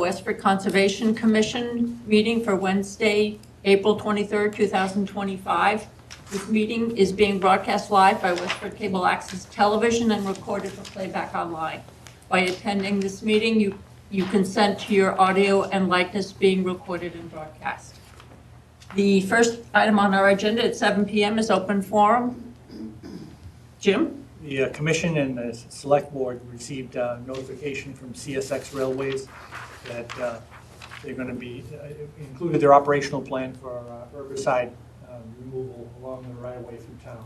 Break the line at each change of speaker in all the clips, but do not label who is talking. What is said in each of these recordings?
Westford Conservation Commission meeting for Wednesday, April 23rd, 2025. This meeting is being broadcast live by Westford Cable Access Television and recorded for playback online. By attending this meeting, you consent to your audio and likeness being recorded and broadcast. The first item on our agenda at 7 p.m. is open forum. Jim?
The Commission and the Select Board received notification from CSX Railways that they're going to be included their operational plan for herbicide removal along the right of way through town.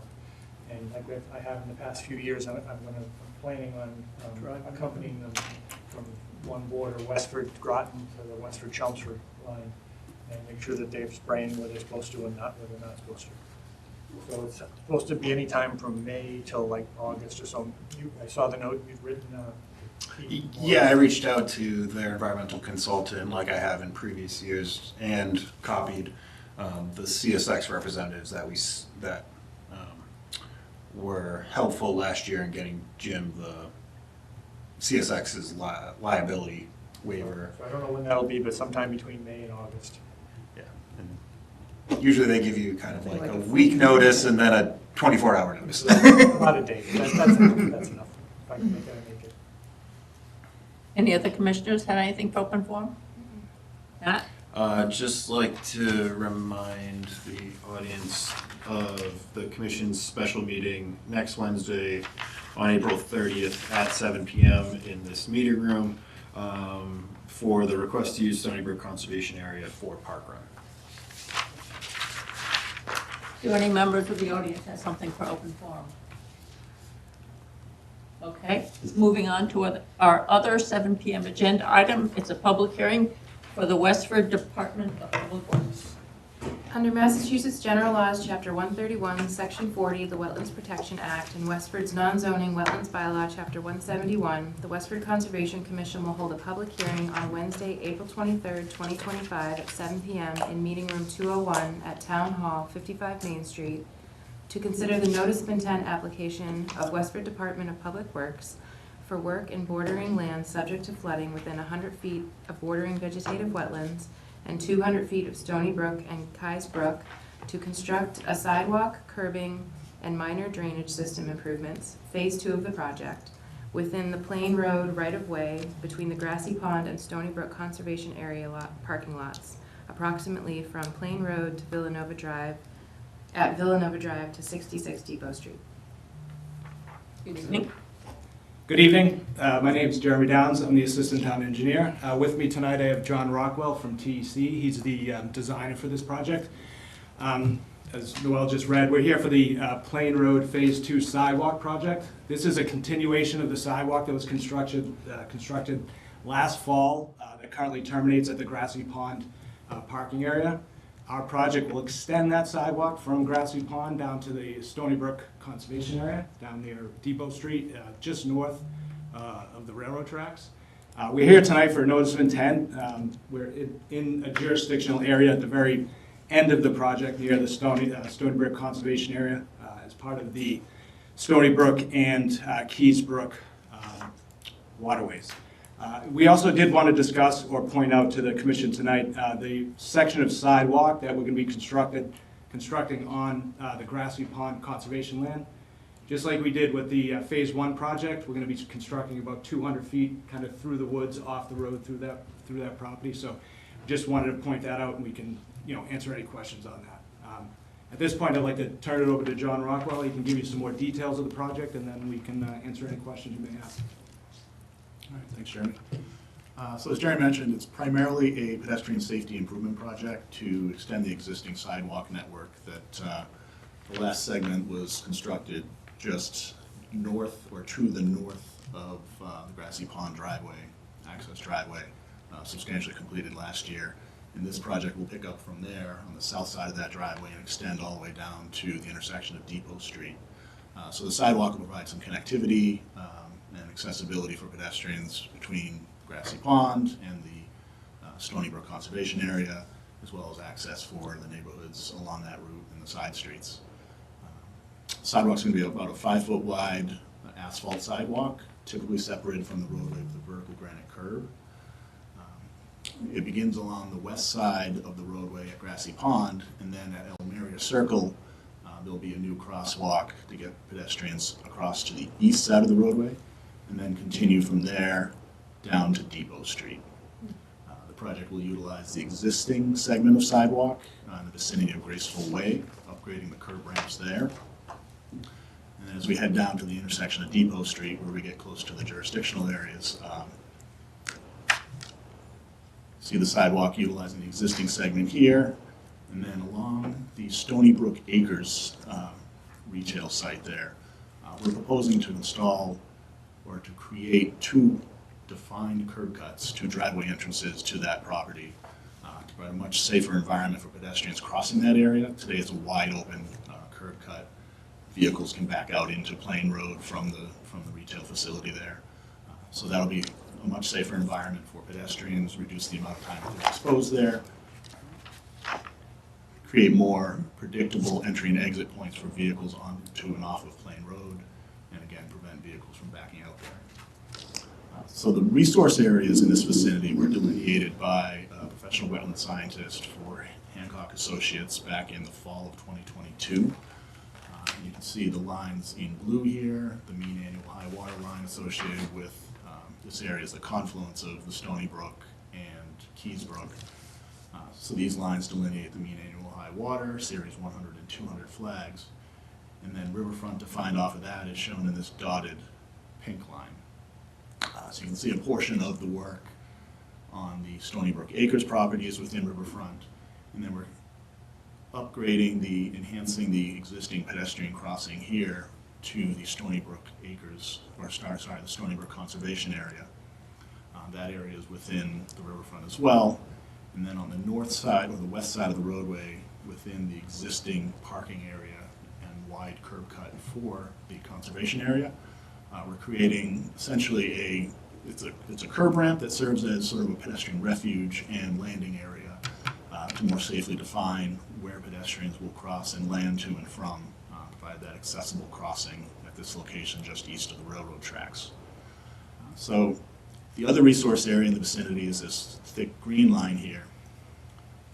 And I have in the past few years, I'm planning on accompanying them from one border, Westford Groton, to the Westford Chelmsford line, and make sure that they're spraying where they're supposed to and not where they're not supposed to. So it's supposed to be any time from May till like August or so. I saw the note you'd written.
Yeah, I reached out to their environmental consultant like I have in previous years and copied the CSX representatives that were helpful last year in getting Jim the CSX's liability waiver.
So I don't know when that'll be, but sometime between May and August.
Yeah. And usually they give you kind of like a week notice and then a 24-hour notice.
Not a date. That's enough. If I can make it, I make it.
Any other commissioners have anything for open forum? Matt?
Just like to remind the audience of the Commission's special meeting next Wednesday on April 30th at 7 p.m. in this meeting room for the request to use Stony Brook Conservation Area for Park Run.
Do any members of the audience have something for open forum? Okay, moving on to our other 7 p.m. agenda item. It's a public hearing for the Westford Department of Public Works.
Under Massachusetts General Laws, Chapter 131, Section 40 of the Wetlands Protection Act, and Westford's non-zoning wetlands bylaw, Chapter 171, the Westford Conservation Commission will hold a public hearing on Wednesday, April 23rd, 2025 at 7 p.m. in Meeting Room 201 at Town Hall, 55 Main Street, to consider the Notice of Intent application of Westford Department of Public Works for work in bordering lands subject to flooding within 100 feet of bordering vegetative wetlands and 200 feet of Stony Brook and Keyes Brook to construct a sidewalk, curbing, and minor drainage system improvements, Phase 2 of the project, within the Plain Road right-of-way between the Grassy Pond and Stony Brook Conservation Area parking lots, approximately from Plain Road to Villanova Drive, at Villanova Drive to 66 Depot Street.
Good evening.
Good evening. My name is Jeremy Downs. I'm the Assistant Town Engineer. With me tonight I have John Rockwell from TEC. He's the designer for this project. As Noel just read, we're here for the Plain Road Phase 2 sidewalk project. This is a continuation of the sidewalk that was constructed last fall that currently terminates at the Grassy Pond parking area. Our project will extend that sidewalk from Grassy Pond down to the Stony Brook Conservation Area, down near Depot Street, just north of the railroad tracks. We're here tonight for a notice of intent. We're in a jurisdictional area at the very end of the project near the Stony Brook Conservation Area as part of the Stony Brook and Keyes Brook waterways. We also did want to discuss or point out to the Commission tonight the section of sidewalk that we're going to be constructing on the Grassy Pond conservation land. Just like we did with the Phase 1 project, we're going to be constructing about 200 feet kind of through the woods, off the road through that property. So just wanted to point that out, and we can answer any questions on that. At this point, I'd like to turn it over to John Rockwell. He can give you some more details of the project, and then we can answer any questions you may have.
All right, thanks, Jeremy. So as Jeremy mentioned, it's primarily a pedestrian safety improvement project to extend the existing sidewalk network that the last segment was constructed just north or to the north of the Grassy Pond driveway, access driveway, substantially completed last year. And this project will pick up from there on the south side of that driveway and extend all the way down to the intersection of Depot Street. So the sidewalk will provide some connectivity and accessibility for pedestrians between Grassy Pond and the Stony Brook Conservation Area, as well as access for the neighborhoods along that route and the side streets. The sidewalk's going to be about a 5-foot wide asphalt sidewalk, typically separated from the roadway with a vertical granite curb. it begins along the west side of the roadway at Grassy Pond, and then at Elmeria Circle, there'll be a new crosswalk to get pedestrians across to the east side of the roadway, and then continue from there down to Depot Street. The project will utilize the existing segment of sidewalk in the vicinity of Graceful Way, upgrading the curb ramps there. And then as we head down to the intersection of Depot Street, where we get close to the jurisdictional areas, see the sidewalk utilizing the existing segment here, and then along the Stony Brook Acres retail site there, we're proposing to install or to create two defined curb cuts, two driveway entrances to that property to provide a much safer environment for pedestrians crossing that area. Today it's a wide open curb cut. Vehicles can back out into Plain Road from the retail facility there. So that'll be a much safer environment for pedestrians, reduce the amount of time that they're exposed there, create more predictable entry and exit points for vehicles onto and off of Plain Road, and again, prevent vehicles from backing out there. So the resource areas in this vicinity were delineated by a professional wetland scientist for Hancock Associates back in the fall of 2022. You can see the lines in blue here, the mean annual high water line associated with this area is the confluence of the Stony Brook and Keys Brook. So these lines delineate the mean annual high water, series 100 and 200 flags, and then riverfront defined off of that is shown in this dotted pink line. So you can see a portion of the work on the Stony Brook Acres property is within riverfront, and then we're enhancing the existing pedestrian crossing here to the Stony Brook Acres, or the Stony Brook Conservation Area. That area is within the riverfront as well. And then on the north side, or the west side of the roadway, within the existing parking area and wide curb cut for the conservation area, we're creating essentially it's a curb ramp that serves as sort of a pedestrian refuge and landing area to more safely define where pedestrians will cross and land to and from, provide that accessible crossing at this location just east of the railroad tracks. So the other resource area in the vicinity is this thick green line here.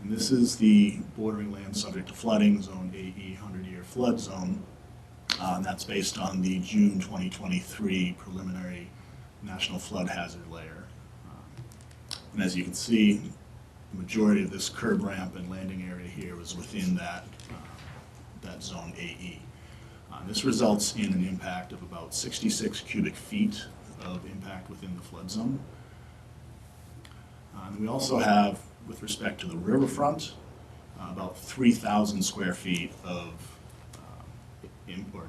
And this is the bordering land subject to flooding, Zone AE 100-year flood zone. And that's based on the June 2023 preliminary National Flood Hazard Layer. And as you can see, the majority of this curb ramp and landing area here was within that Zone AE. This results in an impact of about 66 cubic feet of impact within the flood zone. And we also have, with respect to the riverfront, about 3,000 square feet of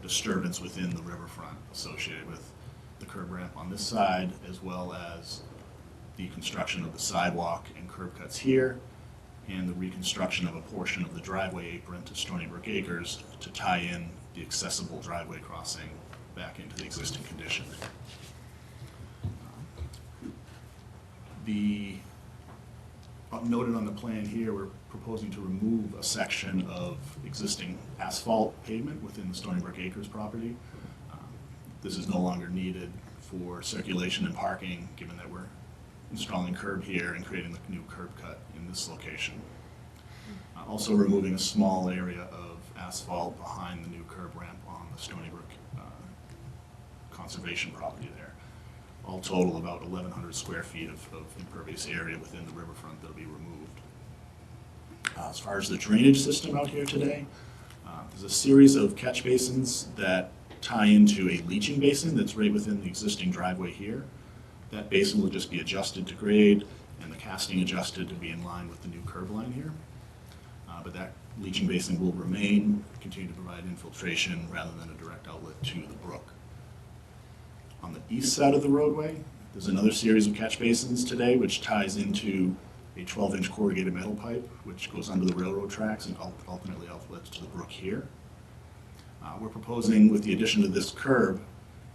disturbance within the riverfront associated with the curb ramp on this side, as well as the construction of the sidewalk and curb cuts here, and the reconstruction of a portion of the driveway apron to Stony Brook Acres to tie in the accessible driveway crossing back into the existing condition. Noted on the plan here, we're proposing to remove a section of existing asphalt pavement within the Stony Brook Acres property. This is no longer needed for circulation and parking, given that we're installing curb here and creating the new curb cut in this location. Also removing a small area of asphalt behind the new curb ramp on the Stony Brook conservation property there. All total, about 1,100 square feet of impervious area within the riverfront that'll be removed. As far as the drainage system out here today, there's a series of catch basins that tie into a leaching basin that's right within the existing driveway here. That basin will just be adjusted to grade and the casting adjusted to be in line with the new curb line here. But that leaching basin will remain, continue to provide infiltration rather than a direct outlet to the brook. On the east side of the roadway, there's another series of catch basins today which ties into a 12-inch corrugated metal pipe which goes under the railroad tracks and ultimately outlets to the brook here. We're proposing, with the addition of this curb,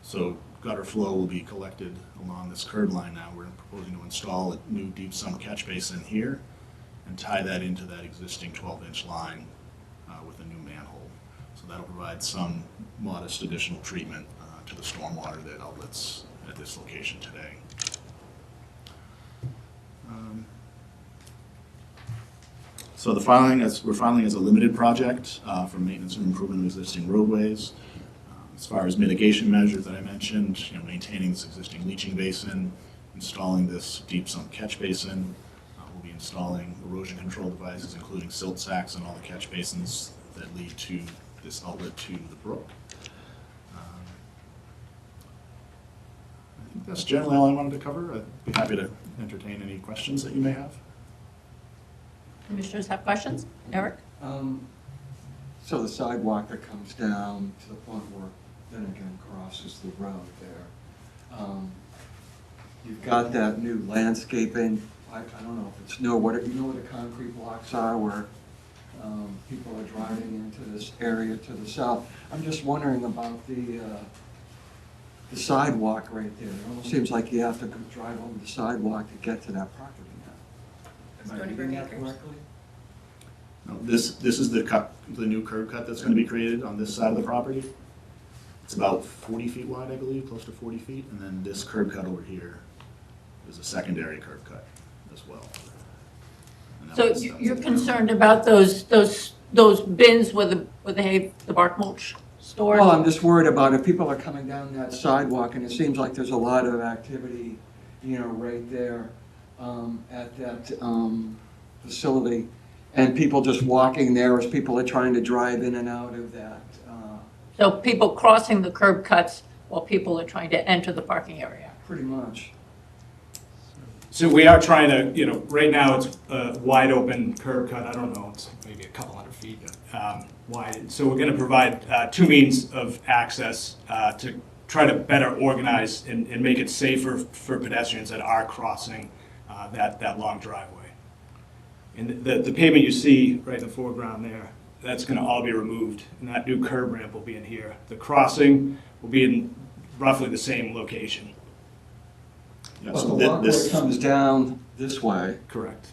so gutter flow will be collected along this curb line now. We're proposing to install a new deep sump catch basin here and tie that into that existing 12-inch line with a new manhole. So that'll provide some modest additional treatment to the stormwater that outlets at this location today. So we're filing as a limited project for maintenance and improvement of existing roadways. As far as mitigation measures that I mentioned, maintaining this existing leaching basin, installing this deep sump catch basin. We'll be installing erosion control devices, including silt sacks in all the catch basins that lead to this outlet to the brook. I think that's generally all I wanted to cover. I'd be happy to entertain any questions that you may have.
Commissioners have questions? Eric?
So the sidewalk that comes down to the point where then again crosses the road there. You've got that new landscaping. I don't know if it's new, where the concrete blocks are where people are driving into this area to the south. I'm just wondering about the sidewalk right there. It almost seems like you have to drive over the sidewalk to get to that property now. Am I reading that correctly?
No, this is the new curb cut that's going to be created on this side of the property. It's about 40 feet wide, I believe, close to 40 feet, and then this curb cut over here is a secondary curb cut as well. And that
So
was-
you're concerned about those bins where the bark mulch stored?
Well, I'm just worried about if people are coming down that sidewalk, and it seems like there's a lot of activity, right there at that facility, and people just walking there as people are trying to drive in and out of that.
So people crossing the curb cuts while people are trying to enter the parking area?
Pretty much.
So we are trying to, right now it's a wide open curb cut, I don't know, it's maybe a couple hundred feet wide. So we're going to provide two means of access to try to better organize and make it safer for pedestrians that are crossing that long driveway. And the pavement you see right in the foreground there, that's going to all be removed, and that new curb ramp will be in here. The crossing will be in roughly the same location.
Yeah,
Well,
so
the walkway
this,
comes down this way,
Correct.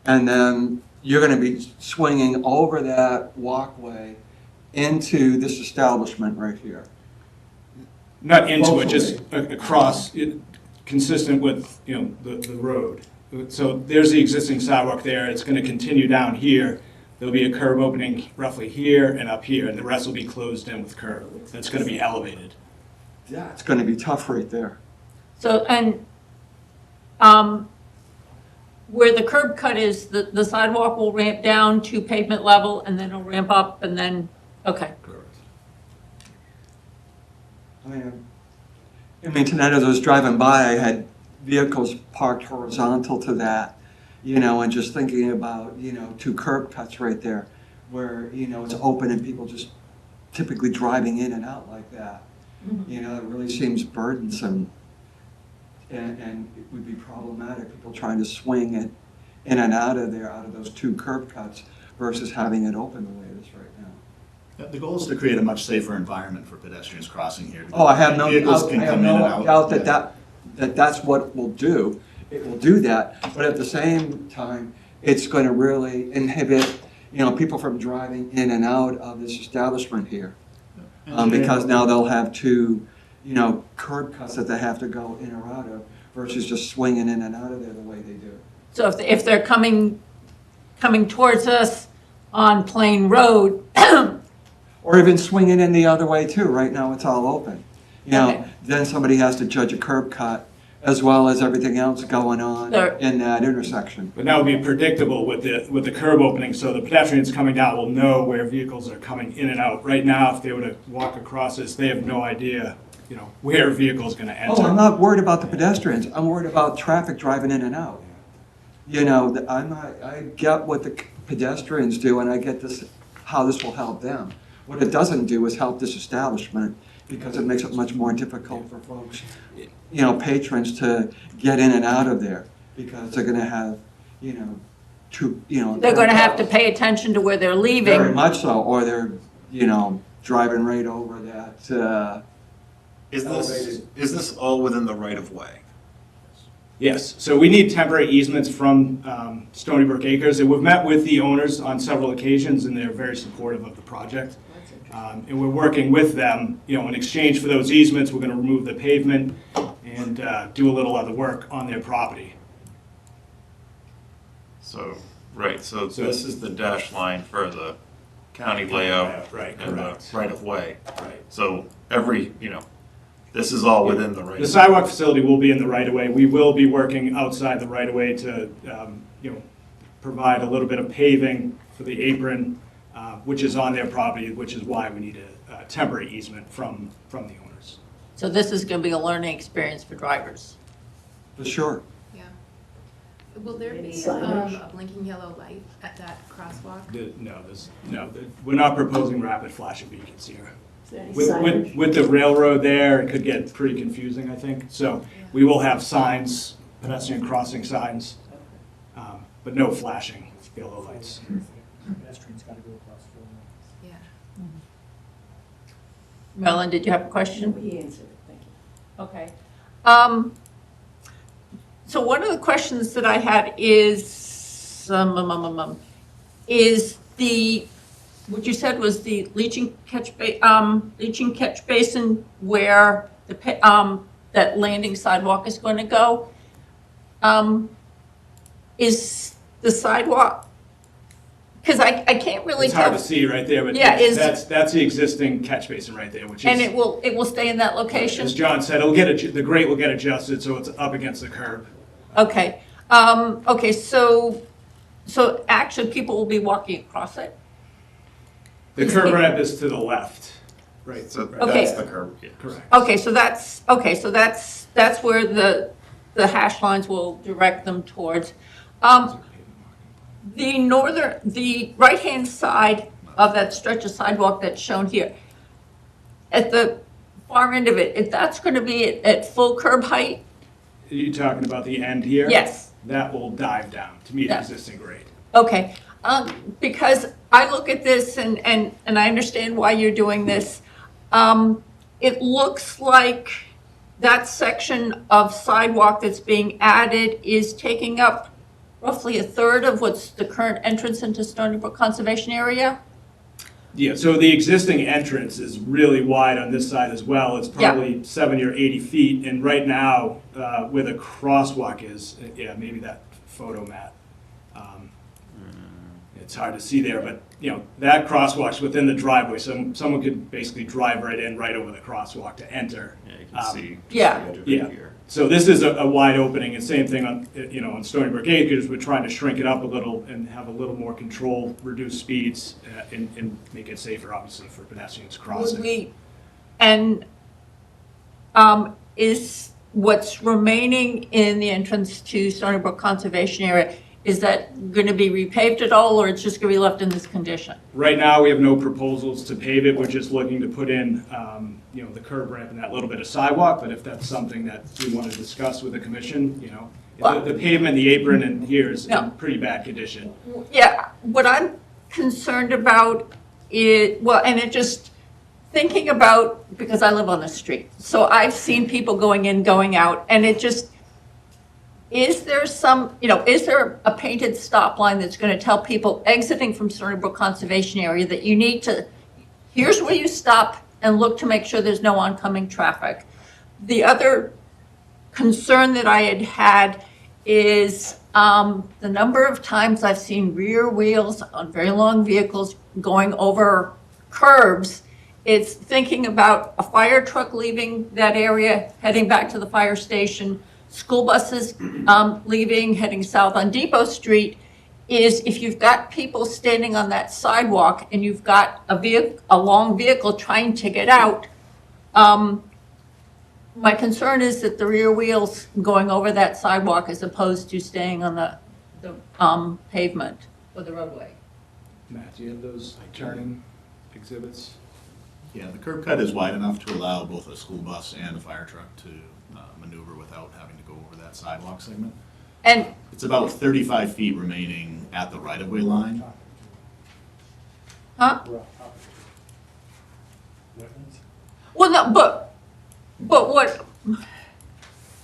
and then you're going to be swinging over that walkway into this establishment right here.
Not into it,
Both
just across, consistent with, the road. So there's the existing sidewalk there, it's gonna continue down here. There'll be a curb opening roughly here and up here, and the rest will be closed in with curb. That's gonna be elevated.
Yeah, it's going to be tough right there.
So, and where the curb cut is, the sidewalk will ramp down to pavement level and then it'll ramp up and then, okay.
Correct.
I mean, tonight as I was driving by, I had vehicles parked horizontal to that, and just thinking about, two curb cuts right there where, it's open and people just typically driving in and out like that. It really seems burdensome and it would be problematic, people trying to swing it in and out of there, out of those two curb cuts versus having it open the way it is right now.
the goal is to create a much safer environment for pedestrians crossing here.
Oh, I have no
Vehicles
doubt,
can
I have
come in and
no
out.
doubt
Yeah.
that's what it will do. It will do that, but at the same time, it's going to really inhibit, people from driving in and out of this establishment here. Because now they'll have two, curb cuts that they have to go in or out of versus just swinging in and out of there the way they do.
So if they're coming towards us on Plain Road,
Or even swinging in the other way too. Right now, it's all open.
Okay.
Then somebody has to judge a curb cut as well as everything else going on
There-
in that intersection.
But that will be predictable with the curb opening, so the pedestrians coming down will know where vehicles are coming in and out. Right now, if they were to walk across this, they have no idea, where a vehicle's gonna enter.
Oh, I'm not worried about the pedestrians. I'm worried about traffic driving in and out. I get what the pedestrians do, and I get this, how this will help them. What it doesn't do is help this establishment, because it makes it much more difficult for folks, patrons to get in and out of there, because they're gonna have, two,
they're going to have to pay attention to where they're
Very
leaving.
much so, or they're, driving right over that,
Is this all within the right of way?
Yes, so we need temporary easements from Stony Brook Acres, and we've met with the owners on several occasions, and they're very supportive of the project. And we're working with them, in exchange for those easements, we're gonna remove the pavement and do a little other work on their property.
So Right, so this is the dash line for the county layout
Right,
and the
correct.
right of way.
Right.
So every, this is all within the right.
The sidewalk facility will be in the right-of-way. We will be working outside the right-of-way to, provide a little bit of paving for the apron, which is on their property, which is why we need a temporary easement from the owners.
So this is going to be a learning experience for drivers.
For sure.
Yeah. Will there be
Signage.
a blinking yellow light at that crosswalk?
We're not proposing rapid flashing beacons here.
Is there any
With,
signage?
with the railroad there, it could get pretty confusing, I think. So we will have signs, pedestrian crossing signs, but no flashing yellow lights.
Pedestrians gotta go across 4 lanes.
Yeah.
Melon, did you have a question?
He answered it, thank you.
Okay. So one of the questions that I had is what you said was the leaching catch basin where that landing sidewalk is going to go. Is the sidewalk, because I can't really
It's hard
tell.
to see right there, but
Yeah,
that's the existing catch basin right there, which is.
And it will stay in that location?
As John said, the grate will get adjusted so it's up against the curb.
Okay, okay, so actually people will be walking across it?
The curb ramp is to the left, right?
So
Okay.
that's the curb. Yeah.
Correct.
Okay, so that's where the hash lines will direct them towards. The right-hand side of that stretch of sidewalk that's shown here, at the far end of it, if that's gonna be at full curb height?
Are you talking about the end here?
Yes.
That will dive down to meet the
Yeah.
existing grade.
Okay, because I look at this and I understand why you're doing this. It looks like that section of sidewalk that's being added is taking up roughly a third of what's the current entrance into Stony Brook Conservation Area?
Yeah, so the existing entrance is really wide on this side as well. It's probably 70 or 80 feet. And right now, where the crosswalk is, maybe that photo, Matt. It's hard to see there, but, that crosswalk's within the driveway. So someone could basically drive right in, right over the crosswalk to enter.
Yeah, you can see.
Yeah.
the edge of it
Yeah.
here.
So this is a wide opening, and same thing on Stony Brook Acres, we're trying to shrink it up a little and have a little more control, reduce speeds, and make it safer, obviously, for pedestrians crossing.
Is what's remaining in the entrance to Stony Brook Conservation Area, is that going to be repaved at all, or it's just going to be left in this condition?
Right now, we have no proposals to pave it, we're just looking to put in, the curb ramp and that little bit of sidewalk, but if that's something that we want to discuss with the commission, the pavement, the apron, and here is
Yeah.
in pretty bad condition.
Yeah, what I'm concerned about is, and it just, thinking about, because I live on the street, so I've seen people going in, going out, and it just, is there is there a painted stop line that's going to tell people exiting from Stony Brook Conservation Area that you need to, here's where you stop and look to make sure there's no oncoming traffic? The other concern that I had is the number of times I've seen rear wheels on very long vehicles going over curbs. It's thinking about a fire truck leaving that area, heading back to the fire station, school buses leaving, heading south on Depot Street, is if you've got people standing on that sidewalk and you've got a long vehicle trying to get out, my concern is that the rear wheels going over that sidewalk as opposed to staying on the pavement or the roadway.
Matt, do you have those turning exhibits?
Yeah, the curb cut is wide enough to allow both a school bus and a fire truck to maneuver without having to go over that sidewalk segment.
And,
It's about 35 feet remaining at the right-of-way line.
huh?
Wetlands?
Well, no, but what,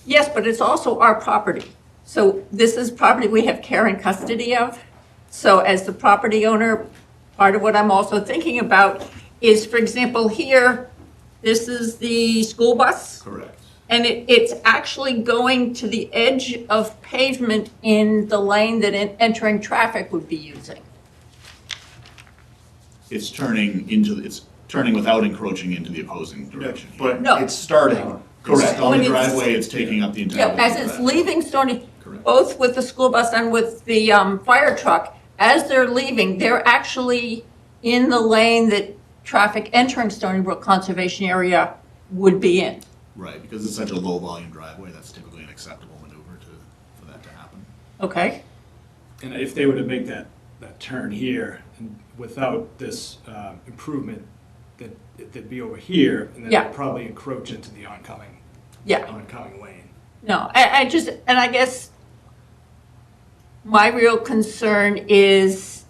yes, but it's also our property. So this is property we have care and custody of. So as the property owner, part of what I'm also thinking about is, for example, here, this is the school bus.
Correct.
And it's actually going to the edge of pavement in the lane that entering traffic would be using.
It's turning without encroaching into the opposing direction.
But
No.
it's starting.
Correct, on
When
the
it's-
driveway, it's taking up the entire.
Yeah, as it's leaving Stony,
Correct.
both with the school bus and with the fire truck, as they're leaving, they're actually in the lane that traffic entering Stony Brook Conservation Area would be in.
Right, because it's such a low-volume driveway, that's typically an acceptable maneuver for that to happen.
Okay?
And if they were to make that turn here, and without this improvement, that they'd be over here, and then
Yeah.
they'd probably encroach into the oncoming
Yeah.
lane.
No, I just, and I guess my real concern is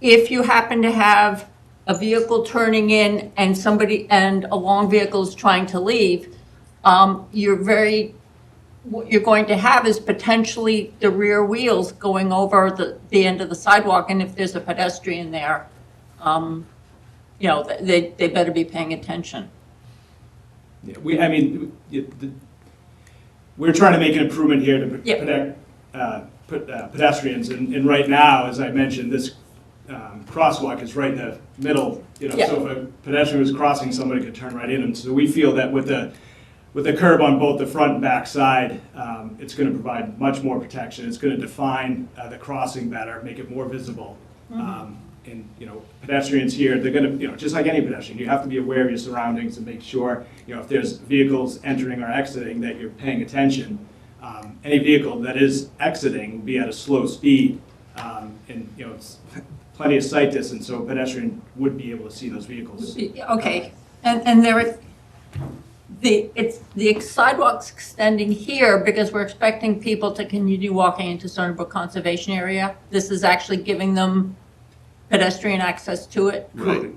if you happen to have a vehicle turning in and and a long vehicle is trying to leave, what you're going to have is potentially the rear wheels going over the end of the sidewalk, and if there's a pedestrian there, they better be paying attention.
Yeah, we're trying to make an improvement here to
Yeah.
protect pedestrians, and right now, as I mentioned, this crosswalk is right in the middle,
Yeah.
so if a pedestrian was crossing, somebody could turn right in them. So we feel that with the curb on both the front and back side, it's going to provide much more protection. It's going to define the crossing better, make it more visible. And, pedestrians here, they're going to, just like any pedestrian, you have to be aware of your surroundings and make sure, if there's vehicles entering or exiting, that you're paying attention. Any vehicle that is exiting will be at a slow speed, and, it's plenty of sight distance, so a pedestrian would be able to see those vehicles.
Okay, and the sidewalk's extending here because we're expecting people to continue walking into Stony Brook Conservation Area. This is actually giving them pedestrian access to it.
Right,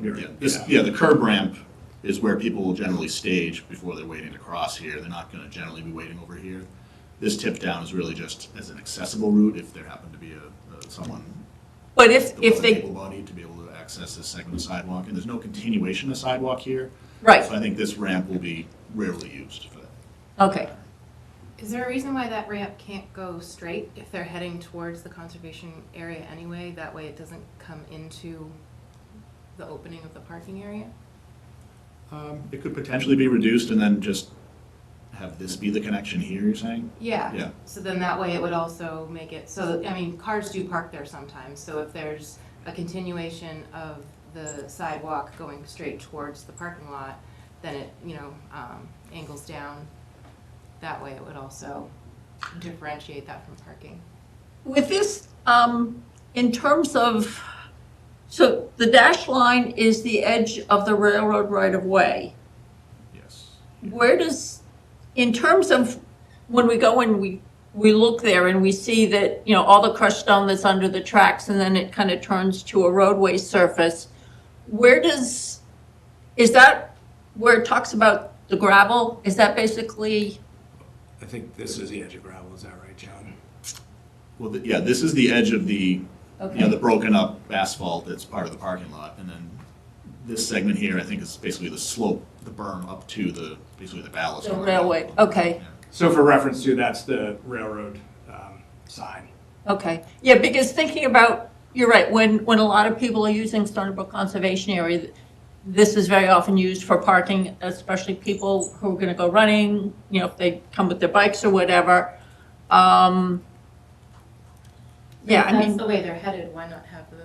yeah, the curb ramp is where people will generally stage before they're waiting to cross here. They're not gonna generally be waiting over here. This tip down is really just as an accessible route if there happened to be someone
But if they,
able-bodied to be able to access this segment of sidewalk, and there's no continuation of sidewalk here.
right,
So I think this ramp will be rarely used for that.
okay.
Is there a reason why that ramp can't go straight if they're heading towards the conservation area anyway? That way it doesn't come into the opening of the parking area?
It could potentially be reduced and then just have this be the connection here, you're saying?
Yeah.
Yeah.
So then that way it would also make it, so, cars do park there sometimes, so if there's a continuation of the sidewalk going straight towards the parking lot, then it, angles down. That way it would also differentiate that from parking.
With this, in terms of, so the dash line is the edge of the railroad right-of-way.
Yes.
Where does, in terms of when we go and we look there and we see that, all the crushed stone that's under the tracks and then it kind of turns to a roadway surface, is that where it talks about the gravel? Is that basically?
I think this is the edge of gravel, is that right, John?
Well, this is the edge of the,
Okay.
the broken up asphalt that's part of the parking lot. And then this segment here, I think is basically the slope, the berm up to basically the ballast.
The
on
railway,
gravel.
okay.
Yeah.
So for reference to, that's the railroad sign.
Okay, yeah, because thinking about, you're right, when a lot of people are using Stony Brook Conservation Area, this is very often used for parking, especially people who are gonna go running, if they come with their bikes or whatever. Yeah, I
That's
mean,
the way they're headed, why not have the?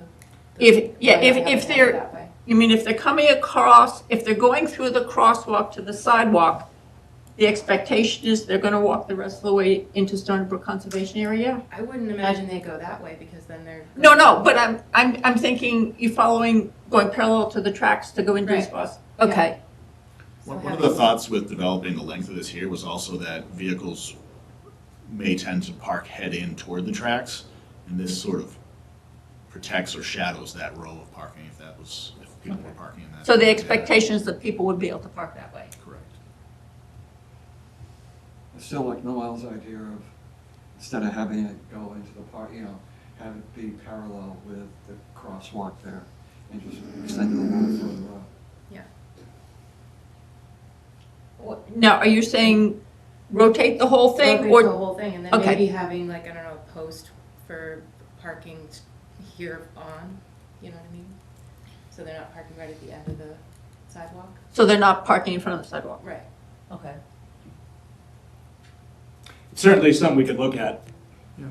if
why not have it
if they're,
that way?
you mean, if they're coming across, if they're going through the crosswalk to the sidewalk, the expectation is they're gonna walk the rest of the way into Stony Brook Conservation Area?
I wouldn't imagine they go that way because then they're.
No, but I'm thinking you going parallel to the tracks to go into the
Right.
spots.
Yeah.
Okay,
One of the thoughts with developing the length of this here was also that vehicles may tend to park head in toward the tracks, and this sort of protects or shadows that row of parking if people were parking in that.
so the
area.
expectation is that people would be able to park that way.
Correct.
I still like Noel's idea of, instead of having it go into the park, have it be parallel with the crosswalk there and just extend it a little further up.
Yeah.
Now, are you saying rotate the whole thing,
Rotate
or?
the whole thing, and then
Okay.
maybe having like, I don't know, a post for parking here on, you know what I mean? So they're not parking right at the end of the sidewalk?
So they're not parking in front of the sidewalk?
Right.
Okay.
Certainly something we could look at. Yeah.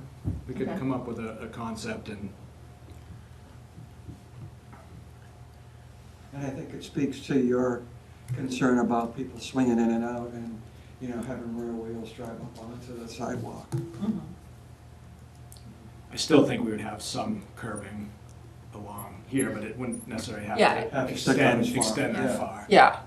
We could
Okay.
come up with a concept and,
And I think it speaks to your concern about people swinging in and out and, you know, having rear wheels drive up onto the sidewalk.
Mhm.
I still think we would have some curbing along here, but it wouldn't necessarily have
Yeah.
to
Have to stick out as far,
extend that
yeah.
far.
Yeah,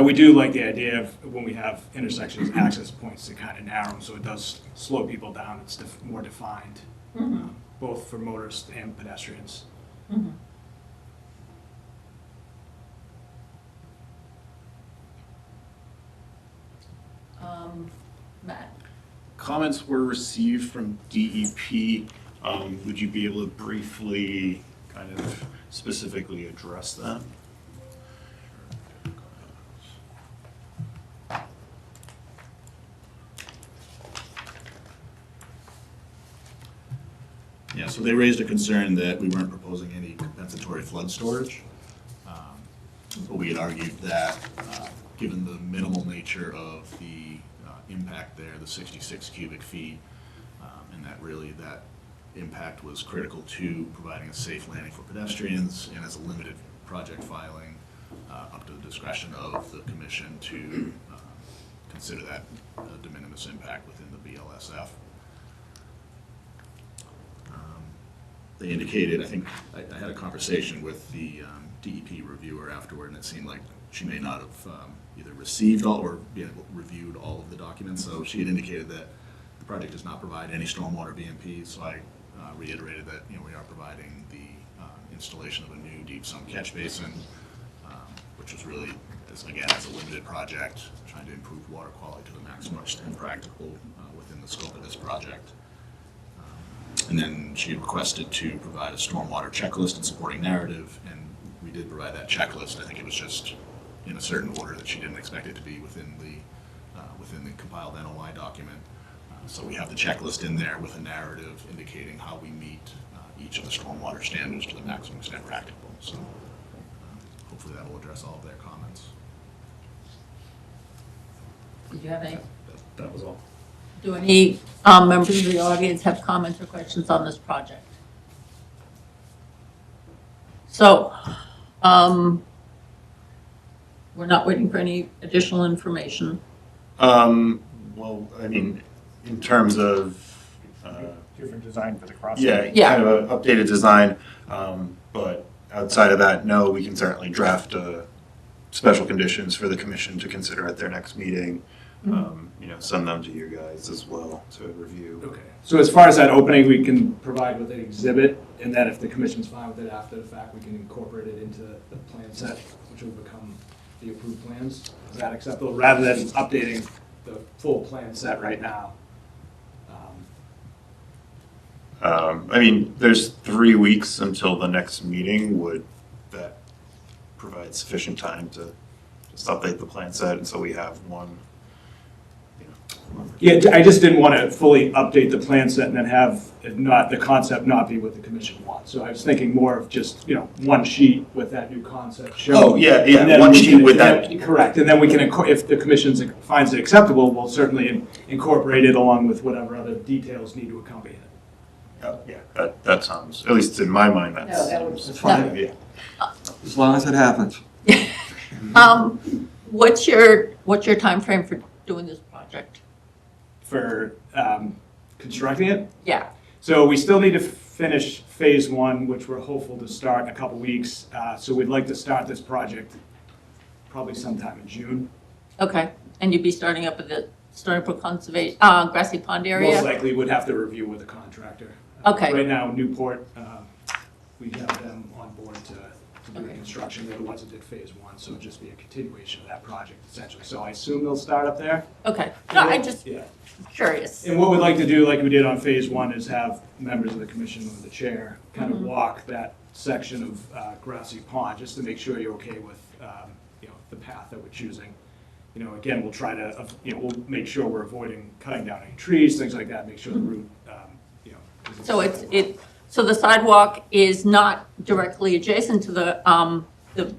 We do like the idea of when we have intersections, access points to kind of narrow them, so it does slow people down. It's more defined,
Mhm.
both for motorists and pedestrians.
Mhm. Matt?
Comments were received from DEP. Would you be able to briefly kind of specifically address them?
Yeah, so they raised a concern that we weren't proposing any compensatory flood storage. But we had argued that, given the minimal nature of the impact there, the 66 cubic feet, and that really that impact was critical to providing a safe landing for pedestrians, and as a limited project filing, up to the discretion of the commission to consider that de minimis impact within the BLSF. They indicated, I think, I had a conversation with the DEP reviewer afterward, and it seemed like she may not have either received all or reviewed all of the documents. So she had indicated that the project does not provide any stormwater BMP, so I reiterated that, you know, we are providing the installation of a new deep sump catch basin, which was really, again, as a limited project, trying to improve water quality to the maximum extent practical within the scope of this project. And then she had requested to provide a stormwater checklist and supporting narrative, and we did provide that checklist. I think it was just in a certain order that she didn't expect it to be within the compiled NOI document. So we have the checklist in there with a narrative indicating how we meet each of the stormwater standards to the maximum extent practicable. So hopefully that will address all of their comments.
Did you have any?
That was all.
Do any members of the audience have comments or questions on this project? So, we're not waiting for any additional information.
Well, I mean, in terms of,
Different design for the crossing.
yeah,
Yeah.
kind of an updated design, but outside of that, no, we can certainly draft special conditions for the commission to consider at their next meeting. You know, send them to you guys as well to review.
Okay. So as far as that opening, we can provide with an exhibit, and then if the commission's fine with it after the fact, we can incorporate it into the plan set, which will become the approved plans. Is that acceptable, rather than updating the full plan set right now?
I mean, there's 3 weeks until the next meeting. Would that provide sufficient time to just update the plan set, and so we have one?
Yeah, I just didn't want to fully update the plan set and then have it not, the concept not be what the commission wants. So I was thinking more of just, you know, one sheet with that new concept shown.
Oh, yeah,
And then
one
we
sheet
can-
with that.
Correct, and then we can, if the commission finds it acceptable, we'll certainly incorporate it along with whatever other details need to accompany it.
Yeah, that sounds, at least in my mind,
No,
that's.
that would.
That's fine,
Yeah.
as long as it happens.
What's your timeframe for doing this project?
For constructing it.
Yeah,
So we still need to finish phase one, which we're hopeful to start in a couple weeks. So we'd like to start this project probably sometime in June.
okay. And you'd be starting up at the Stony Brook Conservation, Grassy Pond area?
Most likely would have to review with a contractor.
Okay.
Right now, Newport, we have them on board to do the
Okay.
construction. They're the ones that did phase one, so it'd just be a continuation of that project essentially. So I assume they'll start up there.
Okay, no, I just
Yeah.
curious.
And what we'd like to do, like we did on phase one, is have members of the commission or the chair kind of walk that section of Grassy Pond, just to make sure you're okay with, you know, the path that we're choosing. again, we'll try to, we'll make sure we're avoiding cutting down any trees, things like that, make sure the route, is
So
acceptable.
so the sidewalk is not directly adjacent to the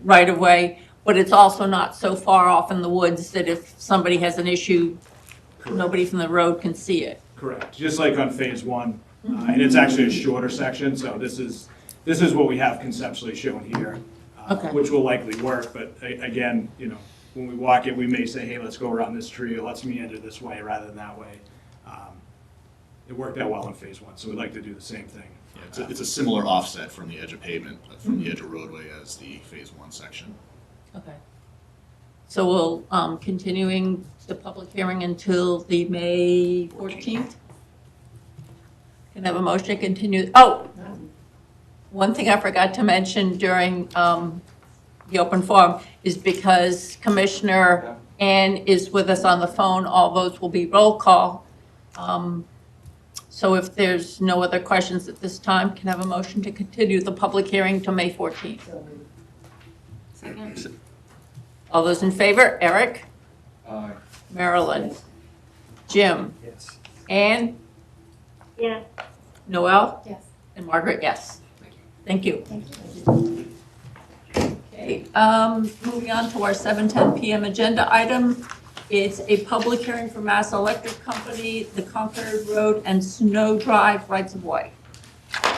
right-of-way, but it's also not so far off in the woods that if somebody has an issue, nobody from the road can see it.
Correct, just like on phase one, and it's actually a shorter section, so this is what we have conceptually shown here,
Okay.
which will likely work, but again, when we walk it, we may say, hey, let's go around this tree, or let's meander this way rather than that way. It worked out well in phase one, so we'd like to do the same thing.
Yeah, it's a similar offset from the edge of pavement, from the edge of roadway as the phase one section.
Okay. So we'll, continuing the public hearing until the May 14th? Can I have a motion to continue? Oh, one thing I forgot to mention during the open forum is because Commissioner Ann is with us on the phone, all votes will be roll call. So if there's no other questions at this time, can I have a motion to continue the public hearing to May 14th?
Second?
All those in favor? Eric?
Aye.
Marilyn? Jim?
Yes.
Ann?
Yes.
Noel?
Yes.
And Margaret, yes. Thank you. Okay, moving on to our 7:10 PM agenda item. It's a public hearing for Mass Electric Company, the Concord Road and Snow Drive rights of way.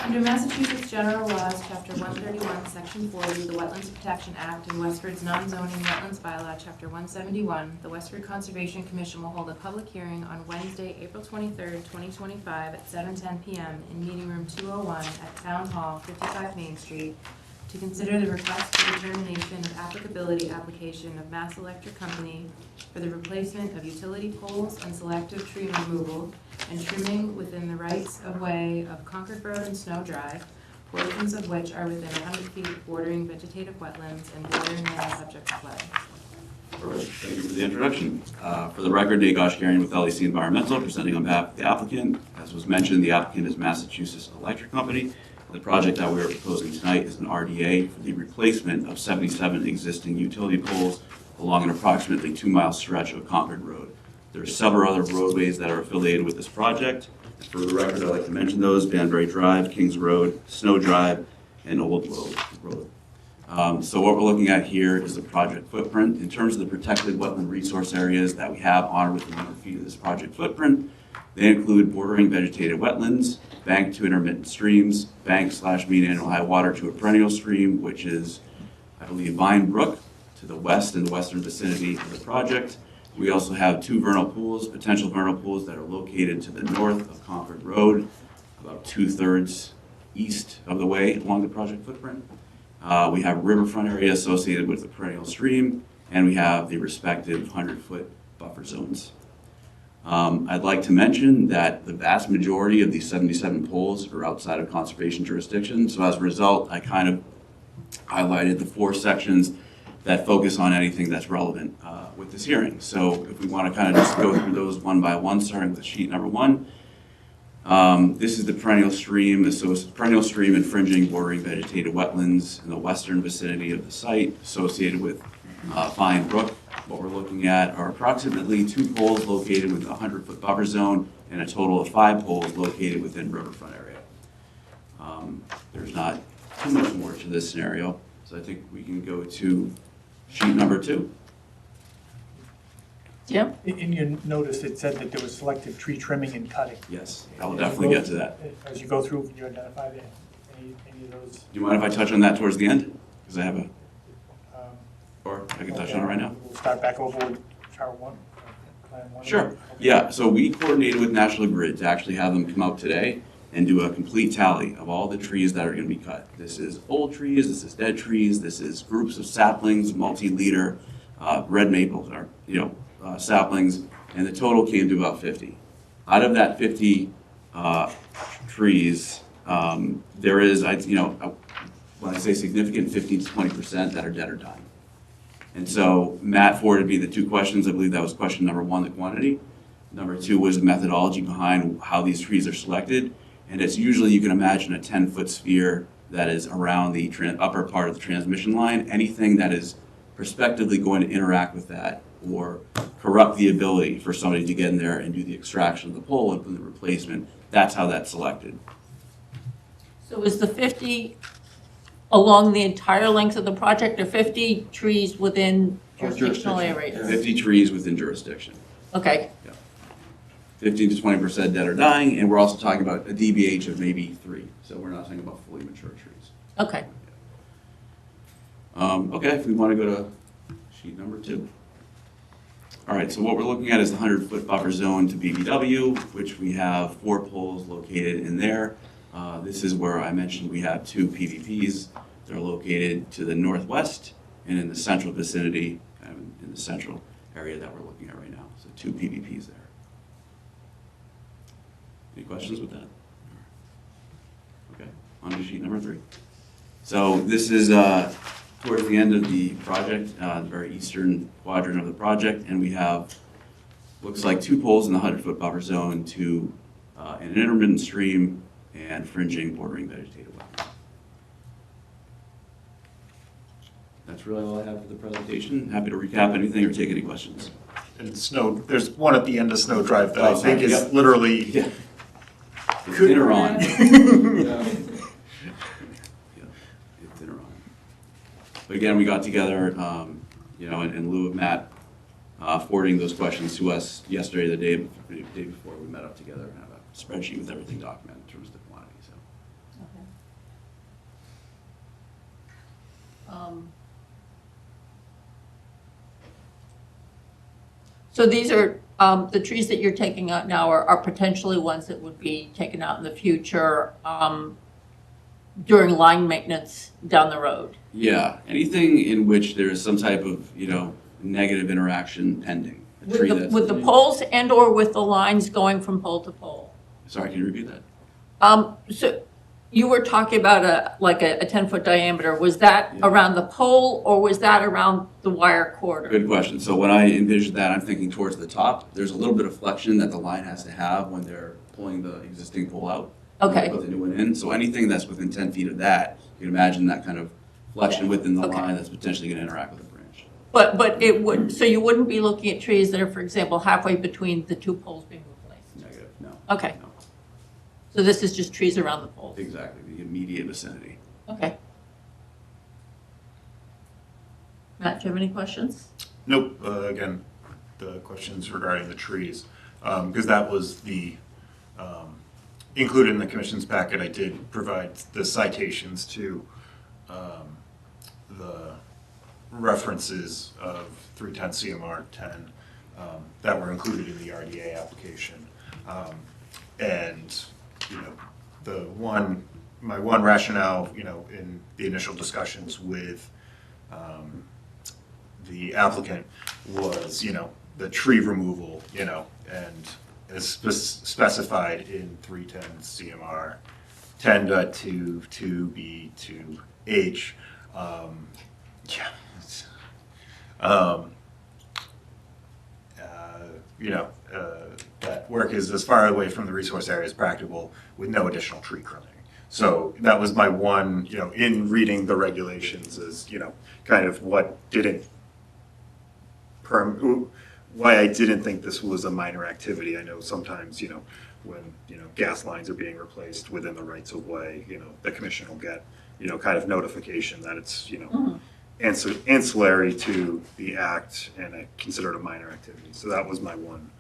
Under Massachusetts General Laws, Chapter 131, Section 40, the Wetlands Protection Act, and Westford's non-zoning wetlands bylaw, Chapter 171, the Westford Conservation Commission will hold a public hearing on Wednesday, April 23rd, 2025, at 7:10 PM in Meeting Room 201 at Town Hall, 55 Main Street, to consider the request for determination of applicability application of Mass Electric Company for the replacement of utility poles and selective tree removal and trimming within the rights of way of Concord Road and Snow Drive, portions of which are within 100 feet of bordering vegetative wetlands and bordering land subject to flood.
Perfect. Thank you for the introduction. For the record, Dave Goshgarian with LEC Environmental, presenting on behalf of the applicant. As was mentioned, the applicant is Massachusetts Electric Company. The project that we are proposing tonight is an RDA for the replacement of 77 existing utility poles along an approximately 2-mile stretch of Concord Road. There are several other roadways that are affiliated with this project. For the record, I'd like to mention those: Banbury Drive, Kings Road, Snow Drive, and Old Road. So what we're looking at here is the project footprint. In terms of the protected wetland resource areas that we have on within 100 feet of this project footprint, they include bordering vegetated wetlands, bank to intermittent streams, bank/mean annual high water to a perennial stream, which is, I believe, Vine Brook to the west in the western vicinity of the project. We also have 2 vernal pools, potential vernal pools that are located to the north of Concord Road, about 2/3 east of the way along the project footprint. We have riverfront area associated with the perennial stream, and we have the respective 100-foot buffer zones. I'd like to mention that the vast majority of these 77 poles are outside of conservation jurisdiction. So as a result, I kind of highlighted the 4 sections that focus on anything that's relevant with this hearing. So if we want to kind of just go through those one by one, starting with sheet number 1. This is the perennial stream. So it's perennial stream infringing bordering vegetated wetlands in the western vicinity of the site associated with Vine Brook. What we're looking at are approximately 2 poles located within the 100-foot buffer zone and a total of 5 poles located within riverfront area. There's not too much more to this scenario, so I think we can go to sheet number 2.
Jim?
In your notice, it said that there was selective tree trimming and cutting.
Yes, I will definitely get to that.
As you go through, can you identify any of those?
Do you mind if I touch on that towards the end? Because I have a,
um,
or I can touch on it right now.
We'll start back over with chart 1. Plan 1.
Sure.
Okay.
Yeah, so we coordinated with National Grid to actually have them come out today and do a complete tally of all the trees that are going to be cut. This is old trees, this is dead trees, this is groups of saplings, multi-liter, red maples, or saplings, and the total came to about 50. Out of that 50 trees, there is, when I say significant, 15 to 20% that are dead or dying. And so Matt forwarded me the 2 questions. I believe that was question number 1, the quantity. Number 2 was the methodology behind how these trees are selected. And it's usually, you can imagine, a 10-foot sphere that is around the upper part of the transmission line. Anything that is prospectively going to interact with that or corrupt the ability for somebody to get in there and do the extraction of the pole and put the replacement. That's how that's selected.
So is the 50 along the entire length of the project, or 50 trees within jurisdictional
Jurisdiction,
areas?
50 trees within jurisdiction.
Okay,
15 to 20% dead or dying, and we're also talking about a DBH of maybe 3. So we're not talking about fully mature trees.
okay.
Okay, if we want to go to sheet number 2. All right, so what we're looking at is the 100-foot buffer zone to BBW, which we have 4 poles located in there. This is where I mentioned we have 2 PVPs. They're located to the northwest and in the central vicinity, kind of in the central area that we're looking at right now. So 2 PVPs there. Any questions with that? Okay, on to sheet number 3. So this is towards the end of the project, the very eastern quadrant of the project, and we have, looks like 2 poles in the 100-foot buffer zone to an intermittent stream and fringing bordering vegetative wetland. That's really all I have for the presentation. Happy to recap anything or take any questions.
And Snow, there's one at the end of Snow Drive that
Oh,
I think
sorry,
is
yep.
literally,
Yeah. It's in or on.
Yeah.
Yeah, it's in or on. But again, we got together, in lieu of Matt forwarding those questions to us yesterday, the day before we met up together, and have a spreadsheet with everything documented in terms of the quantity, so.
So these are, the trees that you're taking out now are potentially ones that would be taken out in the future during line maintenance down the road?
Yeah, anything in which there is some type of, negative interaction pending. A tree that's-
With the poles and/or with the lines going from pole to pole?
Sorry, can you repeat that?
So you were talking about a 10-foot diameter. Was that
Yeah.
around the pole, or was that around the wire corridor?
Good question. So when I envision that, I'm thinking towards the top. There's a little bit of flexion that the line has to have when they're pulling the existing pole out.
Okay.
Put the new one in. So anything that's within 10 feet of that, you can imagine that kind of flexion within the
Okay.
line that's potentially going to interact with the branch.
But it would, so you wouldn't be looking at trees that are, for example, halfway between the 2 poles being replaced?
Negative, no.
Okay.
No.
So this is just trees around the poles?
Exactly, the immediate vicinity.
Okay. Matt, do you have any questions?
nope, again, the questions regarding the trees. Because that was the, included in the commission's packet, I did provide the citations to the references of 310 CMR 10 that were included in the RDA application. And, my one rationale, in the initial discussions with the applicant was, the tree removal, and as specified in 310 CMR 10.2 2B 2H. Yeah. That work is as far away from the resource area as practicable with no additional tree trimming. So that was my one, in reading the regulations is, kind of what didn't, why I didn't think this was a minor activity. I know sometimes, when, gas lines are being replaced within the rights of way, the commission will get, kind of notification that it's, ancillary to the act and I consider it a minor activity. So that was my one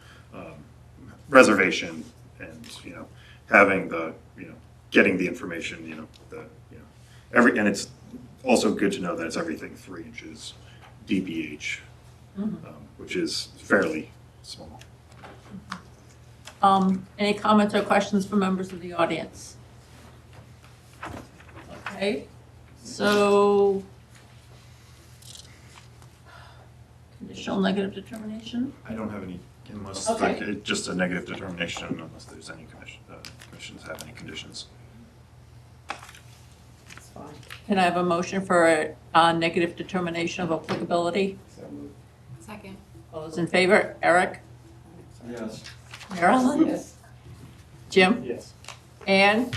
reservation, and having the getting the information, and it's also good to know that it's everything 3 inches DBH, which is fairly small.
Any comments or questions from members of the audience? Okay, so conditional negative determination?
I don't have any, unless,
Okay.
just a negative determination, unless there's any commissions have any conditions.
It's fine.
Can I have a motion for a negative determination of applicability?
So moved.
Second.
All those in favor? Eric?
Yes.
Marilyn?
Yes.
Jim?
Yes.
Anne?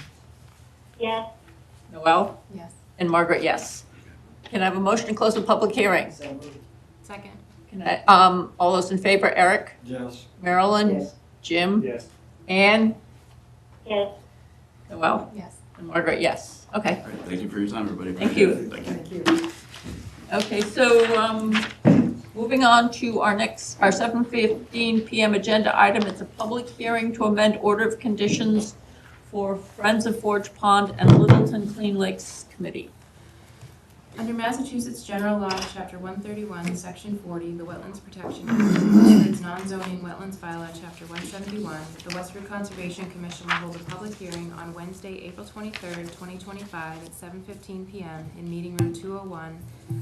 yes,
Yes.
And Margaret, yes. Can I have a motion to close the public hearing?
So moved.
Second.
Can I, all those in favor, Eric,
Yes.
Marilyn,
Yes.
Jim,
Yes.
Anne,
Yes.
Noel,
Yes.
and Margaret, yes. Okay.
All right, thank you for your time, everybody.
Thank
Appreciate
you.
it. Thank you.
Thank you.
Okay, so, moving on to our 7:15 PM agenda item, it's a public hearing to amend order of conditions for Friends of Forge Pond and Littleton Clean Lakes Committee.
Under Massachusetts General Law, Chapter 131, Section 40, the Wetlands Protection Act, and Westford's non-zoning wetlands bylaw, Chapter 171, the Westford Conservation Commission will hold a public hearing on Wednesday, April 23rd, 2025, at 7:15 PM in Meeting Room 201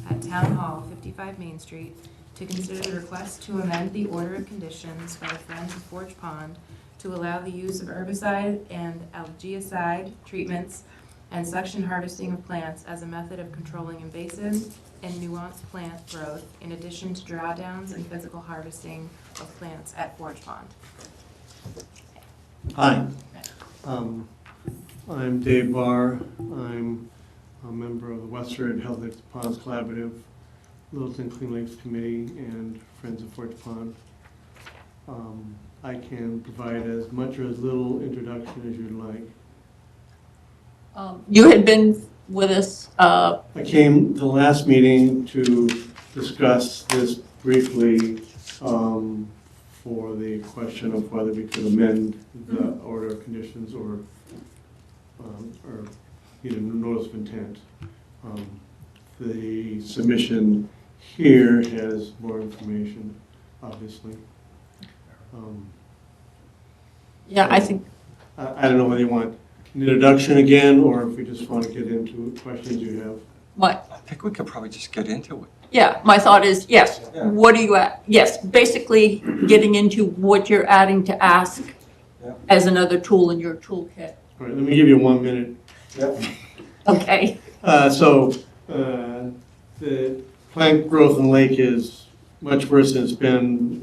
at Town Hall, 55 Main Street, to consider the request to amend the order of conditions by the Friends of Forge Pond to allow the use of herbicide and algaecide treatments and suction harvesting of plants as a method of controlling invasive and nuanced plant growth, in addition to drawdowns and physical harvesting of plants at Forge Pond.
Hi, I'm Dave Barr. I'm a member of the Westford Health Lakes Ponds Collaborative, Littleton Clean Lakes Committee, and Friends of Forge Pond. I can provide as much or as little introduction as you'd like.
You had been with us,
I came to the last meeting to discuss this briefly for the question of whether we could amend the order of conditions or need a notice of intent. The submission here has more information, obviously.
yeah, I think,
I don't know whether you want an introduction again, or if we just want to get into questions you have.
I think we could probably just get into it.
yeah, my thought is, yes,
Yeah.
what are you at? Yes, basically getting into what you're adding to ask
Yeah.
as another tool in your toolkit.
All right, let me give you 1 minute.
Yep.
Okay,
The plant growth in the lake is much worse than it's been,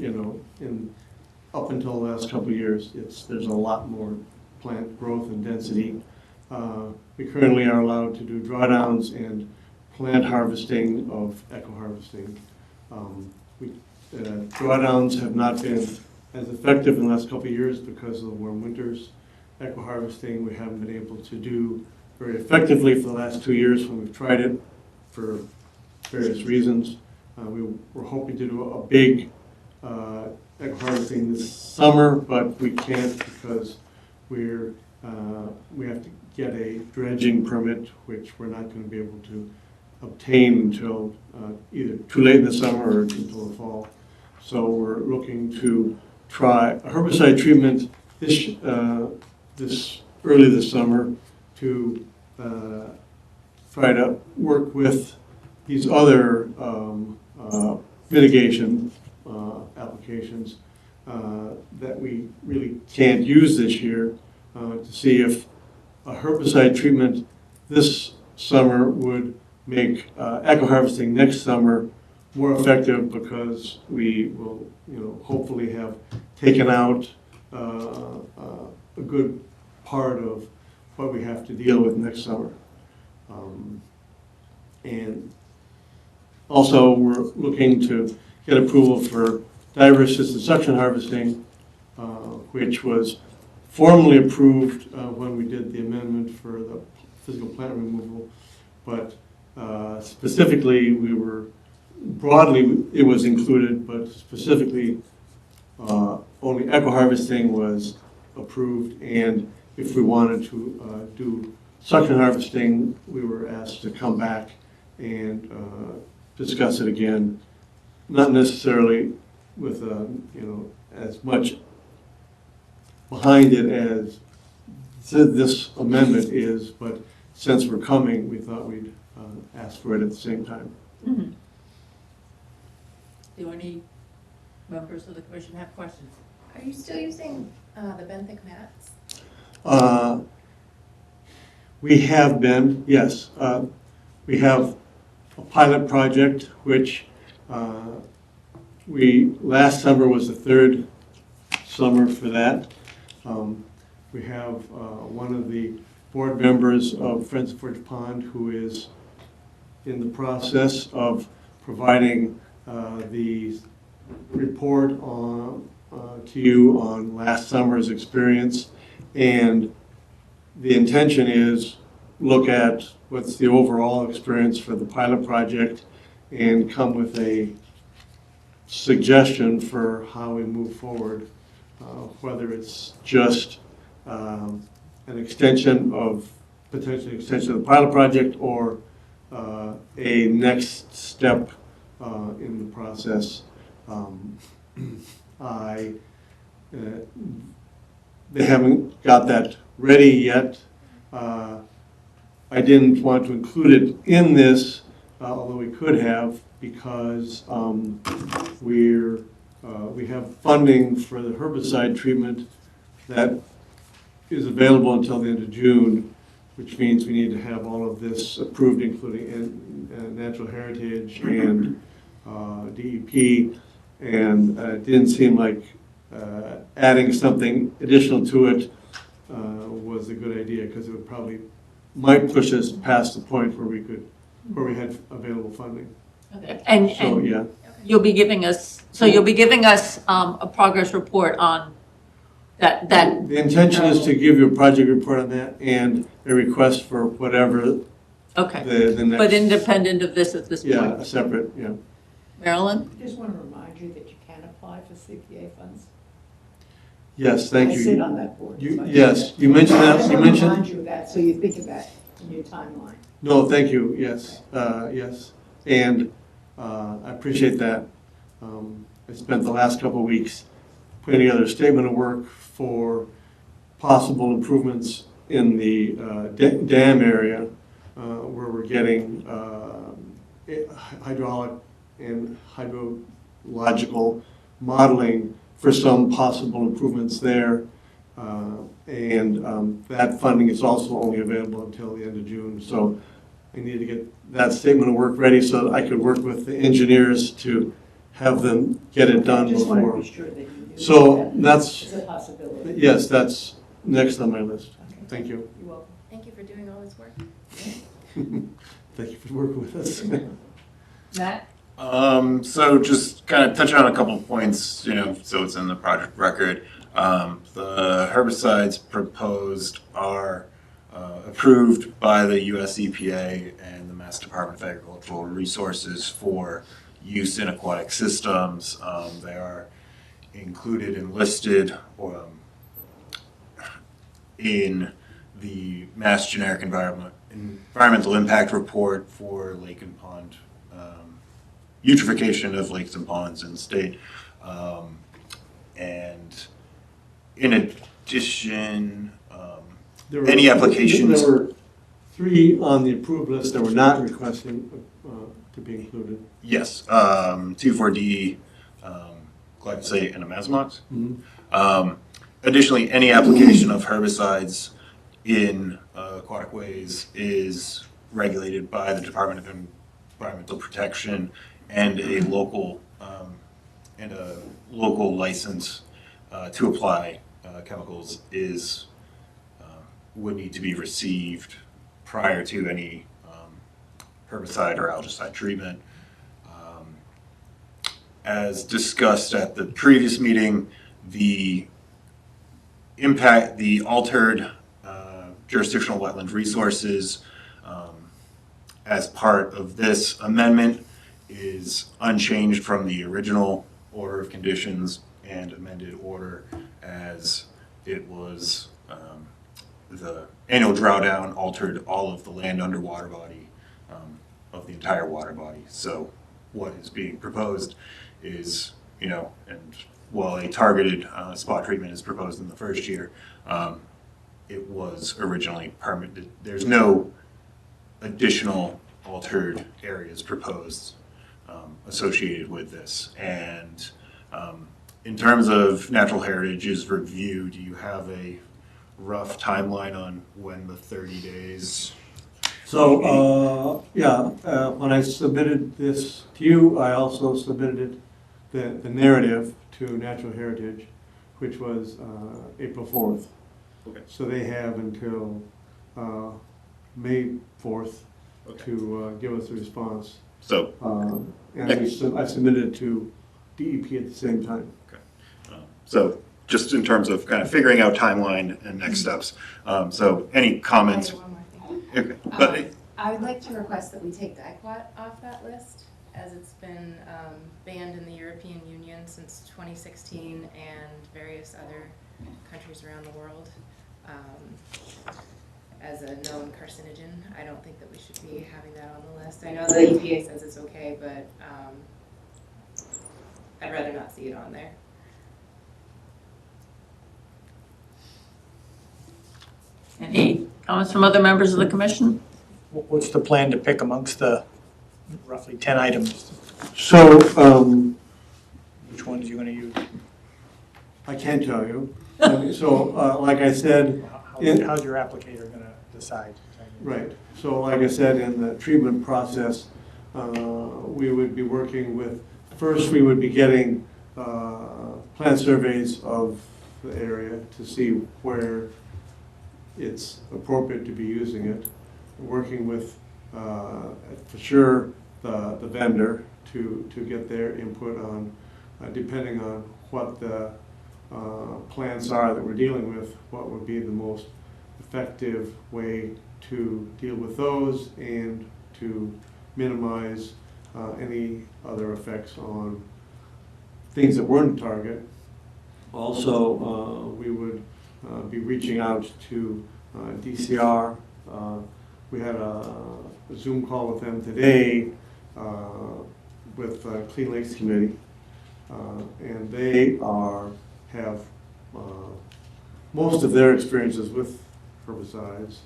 up until the last couple of years. There's a lot more plant growth and density. We currently are allowed to do drawdowns and plant harvesting of eco-harvesting. Drawdowns have not been as effective in the last couple of years because of the warm winters. Eco-harvesting we haven't been able to do very effectively for the last 2 years when we've tried it for various reasons. We were hoping to do a big eco-harvesting this summer, but we can't because we have to get a dredging permit, which we're not going to be able to obtain until either too late in the summer or until the fall. So we're looking to try a herbicide treatment early this summer to try to work with these other mitigation applications that we really can't use this year to see if a herbicide treatment this summer would make eco-harvesting next summer more effective, because we will, hopefully have taken out a good part of what we have to deal with next summer. And also, we're looking to get approval for diver-assisted suction harvesting, which was formally approved when we did the amendment for the physical plant removal, but specifically broadly it was included, but specifically only eco-harvesting was approved, and if we wanted to do suction harvesting, we were asked to come back and discuss it again, not necessarily with as much behind it as this amendment is, but since we're coming, we thought we'd ask for it at the same time.
mm-hmm. Do any members of the commission have questions?
Are you still using the benthic mats?
We have been, yes. We have a pilot project, which last summer was the third summer for that. We have one of the board members of Friends of Forge Pond who is in the process of providing the report to you on last summer's experience, and the intention is look at what's the overall experience for the pilot project and come with a suggestion for how we move forward, whether it's just an extension of, potentially extension of the pilot project, or a next step in the process. They haven't got that ready yet. I didn't want to include it in this, although we could have, because we have funding for the herbicide treatment that is available until the end of June, which means we need to have all of this approved, including natural heritage and DEP, and it didn't seem like adding something additional to it was a good idea, because it would probably might push us past the point where we had available funding.
Okay.
So,
And
yeah.
you'll be giving us, a progress report on that.
The intention is to give you a project report on that and a request for whatever
Okay,
the next.
but independent of this at this point.
Yeah, separate, yeah.
Marilyn?
I just want to remind you that you can apply for CPA funds.
Yes, thank you.
I sit on that board.
You-
so I-
yes, you mentioned that,
I just
you
want to remind
mentioned,
you of that, so you think of that in your timeline.
no, thank you, yes, yes. And I appreciate that. I spent the last couple of weeks putting together a statement of work for possible improvements in the dam area where we're getting hydraulic and hydrological modeling for some possible improvements there. And that funding is also only available until the end of June. So I need to get that statement of work ready so that I could work with the engineers to have them get it done
I just want to
before.
be sure that you do.
So
that.
that's,
It's a possibility.
yes, that's next on my list. Thank you.
You're welcome.
Thank you for doing all this work.
Thank you for working with us.
Matt?
So just kind of touch on a couple of points, so it's in the project record. The herbicides proposed are approved by the US EPA and the Mass Department of Agricultural Resources for use in aquatic systems. They are included and listed in the Mass Generic Environmental Impact Report for lake and pond eutrophication of lakes and ponds in the state. And in addition,
There were-
any applications?
There were 3 on the approved list that were not requesting to be included.
yes, 2,4-D, glyphosate, and imazamox. Additionally, any application of herbicides in aquatic ways is regulated by the Department of Environmental Protection, and a local license to apply chemicals would need to be received prior to any herbicide or algicide treatment. As discussed at the previous meeting, the altered jurisdictional wetland resources as part of this amendment is unchanged from the original order of conditions and amended order, as it was the annual drawdown altered all of the land under water body of the entire water body. So what is being proposed is, and while a targeted spot treatment is proposed in the first year, it was originally permitted. There's no additional altered areas proposed associated with this. And in terms of natural heritage's review, do you have a rough timeline on when the 30 days?
So, when I submitted this to you, I also submitted the narrative to Natural Heritage, which was April 4th.
Okay.
So they have until May 4th
Okay.
to give us a response.
So,
And I submitted it to DEP at the same time.
So just in terms of kind of figuring out timeline and next steps. So any comments?
One more thing.
Okay, but
I would like to request that we take dicot off that list, as it's been banned in the European Union since 2016 and various other countries around the world as a known carcinogen. I don't think that we should be having that on the list. I know the EPA says it's okay, but I'd rather not see it on there.
Any comments from other members of the commission?
What's the plan to pick amongst the roughly 10 items?
So,
Which ones are you going to use?
I can't tell you. So, like I said,
How's your applicator going to decide?
right, so like I said, in the treatment process, we would be working with, first we would be getting plan surveys of the area to see where it's appropriate to be using it, working with, for sure, the vendor to get their input on, depending on what the plans are that we're dealing with, what would be the most effective way to deal with those and to minimize any other effects on things that weren't a target. Also, we would be reaching out to DCR. We had a Zoom call with them today with Clean Lakes Committee, and they have most of their experiences with herbicides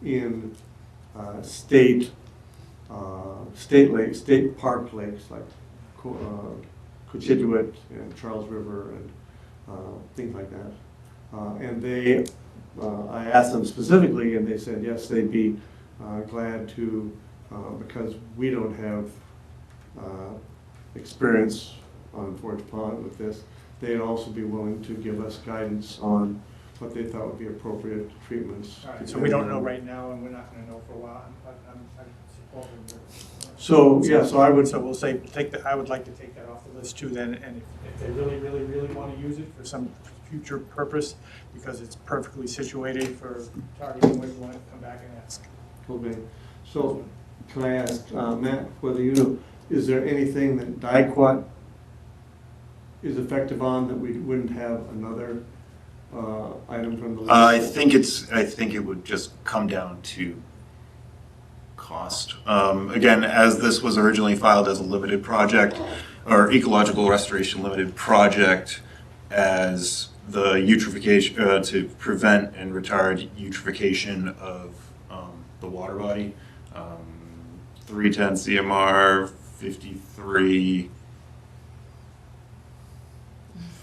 in state lakes, state park lakes like Cochituate and Charles River and things like that. And they, I asked them specifically, and they said yes, they'd be glad to, because we don't have experience on Forge Pond with this. They'd also be willing to give us guidance on what they thought would be appropriate treatments.
All right, so we don't know right now, and we're not going to know for a while. I'm supporting your.
So, yeah, so I would,
So we'll say, I would like to take that off the list too then, and if they really, really, really want to use it for some future purpose, because it's perfectly situated for targeting, we want to come back and ask.
okay. So can I ask, Matt, whether you know, is there anything that dicot is effective on that we wouldn't have another item from the list?
I think it would just come down to cost. Again, as this was originally filed as a limited project, or ecological restoration limited project, as the eutrophication, to prevent and retard eutrophication of the water body, 310 CMR 53.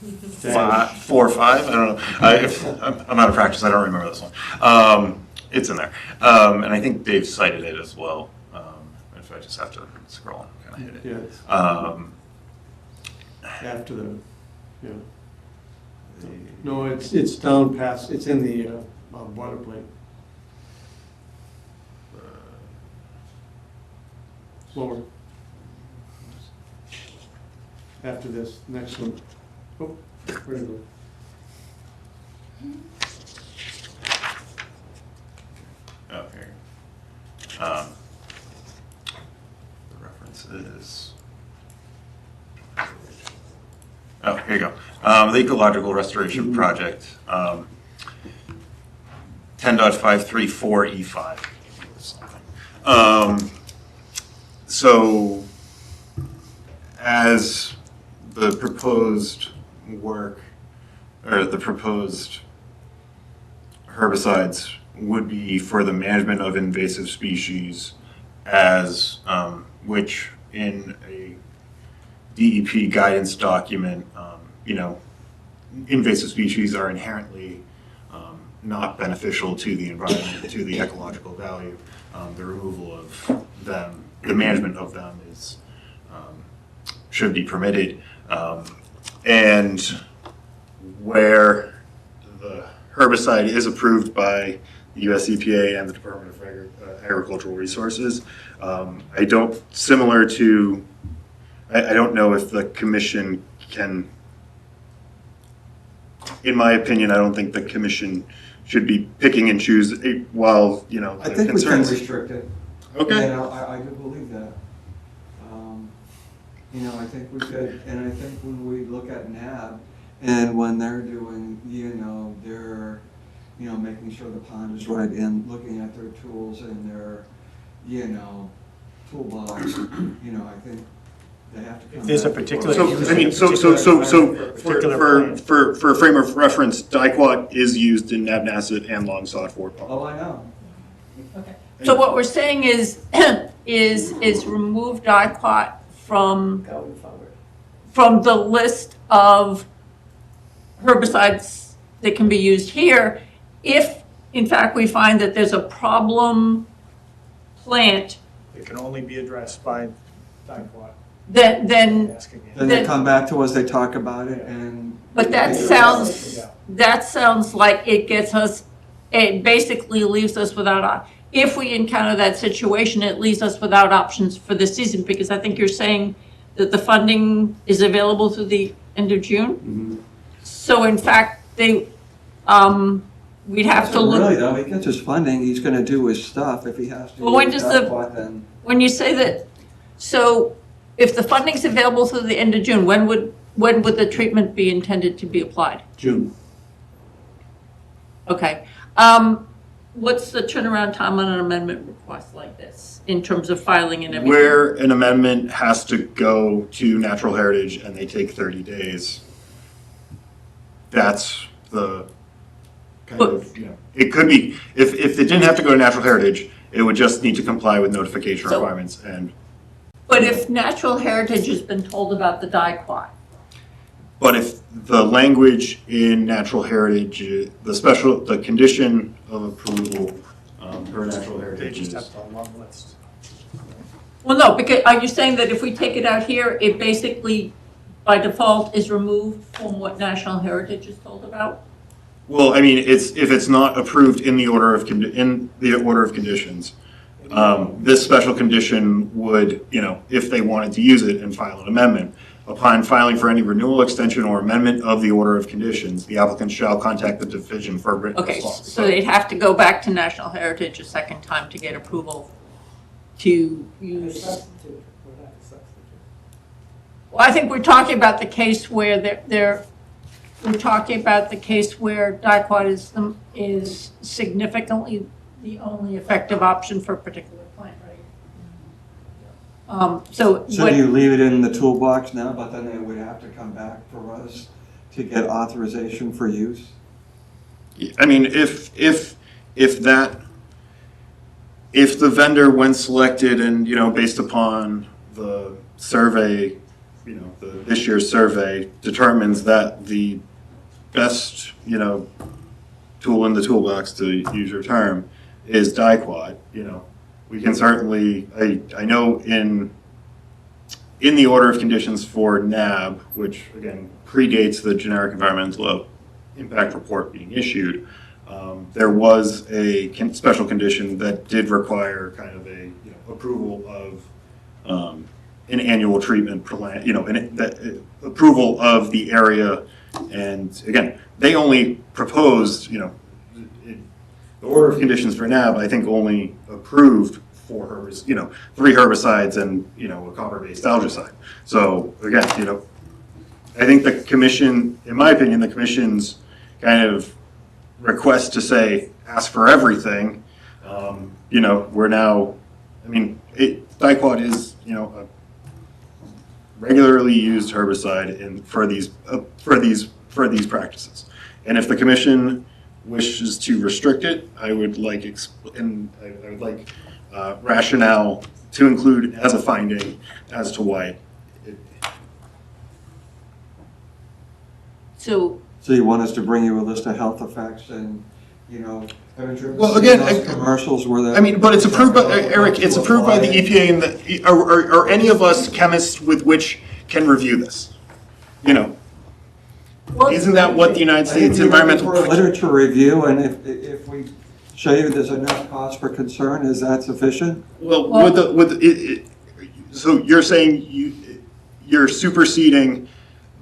4 or 5, I don't know. I'm out of practice, I don't remember this one. It's in there. And I think Dave cited it as well. If I just have to scroll and kind of hit it.
Yes, after the, yeah. No, it's down past, it's in the boilerplate. Lower. After this, next one. Oh, where did it go?
Oh, here. The reference is. Oh, here you go. The Ecological Restoration Project, 10.534E5. So, as the proposed work, or the proposed herbicides would be for the management of invasive species, as which in a DEP guidance document, invasive species are inherently not beneficial to the environment, to the ecological value. The removal of them, the management of them should be permitted. And where the herbicide is approved by the US EPA and the Department of Agricultural Resources, similar to I don't know if the commission can, in my opinion, I don't think the commission should be picking and choose while, you know,
I
the
think we can
concerns.
restrict it.
Okay.
You know, I do believe that. You know, I think we could, and I think when we look at NAB, and when they're doing, you know, they're, you know, making sure the pond is right, and looking at their tools and their, you know, toolbox, you know, I think they have to come
If there's a
back before-
particular-
So, I mean,
Particular
for a frame of reference, dicot is used in Nabnasset and Long Sought Fort Pond.
Oh, I know.
Okay. So what we're saying is, is remove dicot from
Going forward.
from the list of herbicides that can be used here, if in fact we find that there's a problem plant,
It can only be addressed by dicot.
then,
Ask again.
Then they come back to us, they talk about it, and.
but that sounds like it gets us, it basically leaves us without, if we encounter that situation, it leaves us without options for this season, because I think you're saying that the funding is available through the end of June? So in fact, we'd have to look.
Really, though, he gets his funding, he's gonna do his stuff, if he has to.
Well, when
use
does the-
dicot, then.
When you say that, so if the funding's available through the end of June, when would the treatment be intended to be applied?
June.
Okay. What's the turnaround time on an amendment request like this, in terms of filing and everything?
Where an amendment has to go to Natural Heritage and they take 30 days, that's the kind of, you know, it could be, if it didn't have to go to Natural Heritage, it would just need to comply with notification
So-
requirements and,
But if Natural Heritage has been told about the dicot,
but if the language in Natural Heritage, the condition of approval for Natural
They
Heritage
just
is.
have a long list.
well, no, because are you saying that if we take it out here, it basically, by default, is removed from what National Heritage is told about?
Well, I mean, if it's not approved in the order of, conditions, this special condition would, you know, if they wanted to use it and file an amendment, upon filing for any renewal, extension, or amendment of the order of conditions, the applicant shall contact the division for a written
Okay,
response.
so they'd have to go back to National Heritage a second time to get approval to
A
use.
substitute, we're not a substitute.
Well, I think we're talking about the case where we're talking about the case where dicot is significantly the only effective option for a particular plant, right? So
So
what,
do you leave it in the toolbox now, but then they would have to come back for us to get authorization for use?
I mean, if the vendor, when selected and, you know, based upon the survey, you know, this year's survey determines that the best, you know, tool in the toolbox, to use your term, is dicot, you know, we can certainly, I know in the order of conditions for NAB, which again predates the generic environmental impact report being issued, there was a special condition that did require kind of a, you know, approval of an annual treatment plan, you know, approval of the area. And again, they only proposed, you know, the order of conditions for NAB, I think, only approved 3 herbicides and, you know, a copper-based algicide. So again, you know, I think the commission, in my opinion, the commission's kind of request to say, ask for everything, you know, we're now, I mean, dicot is, you know, a regularly used herbicide for these practices. And if the commission wishes to restrict it, I would like rationale to include as a finding as to why.
so,
So you want us to bring you a list of health effects and, you know, haven't you ever
Well,
seen
again,
those commercials where the.
I mean, but it's approved by, Eric, it's approved by the EPA and are any of us chemists with which can review this? You know,
well,
isn't that what the United
I think
States
you're looking
Environmental?
for a literature review, and if we show you there's enough cause for concern, is that sufficient?
Well, so you're saying you're superseding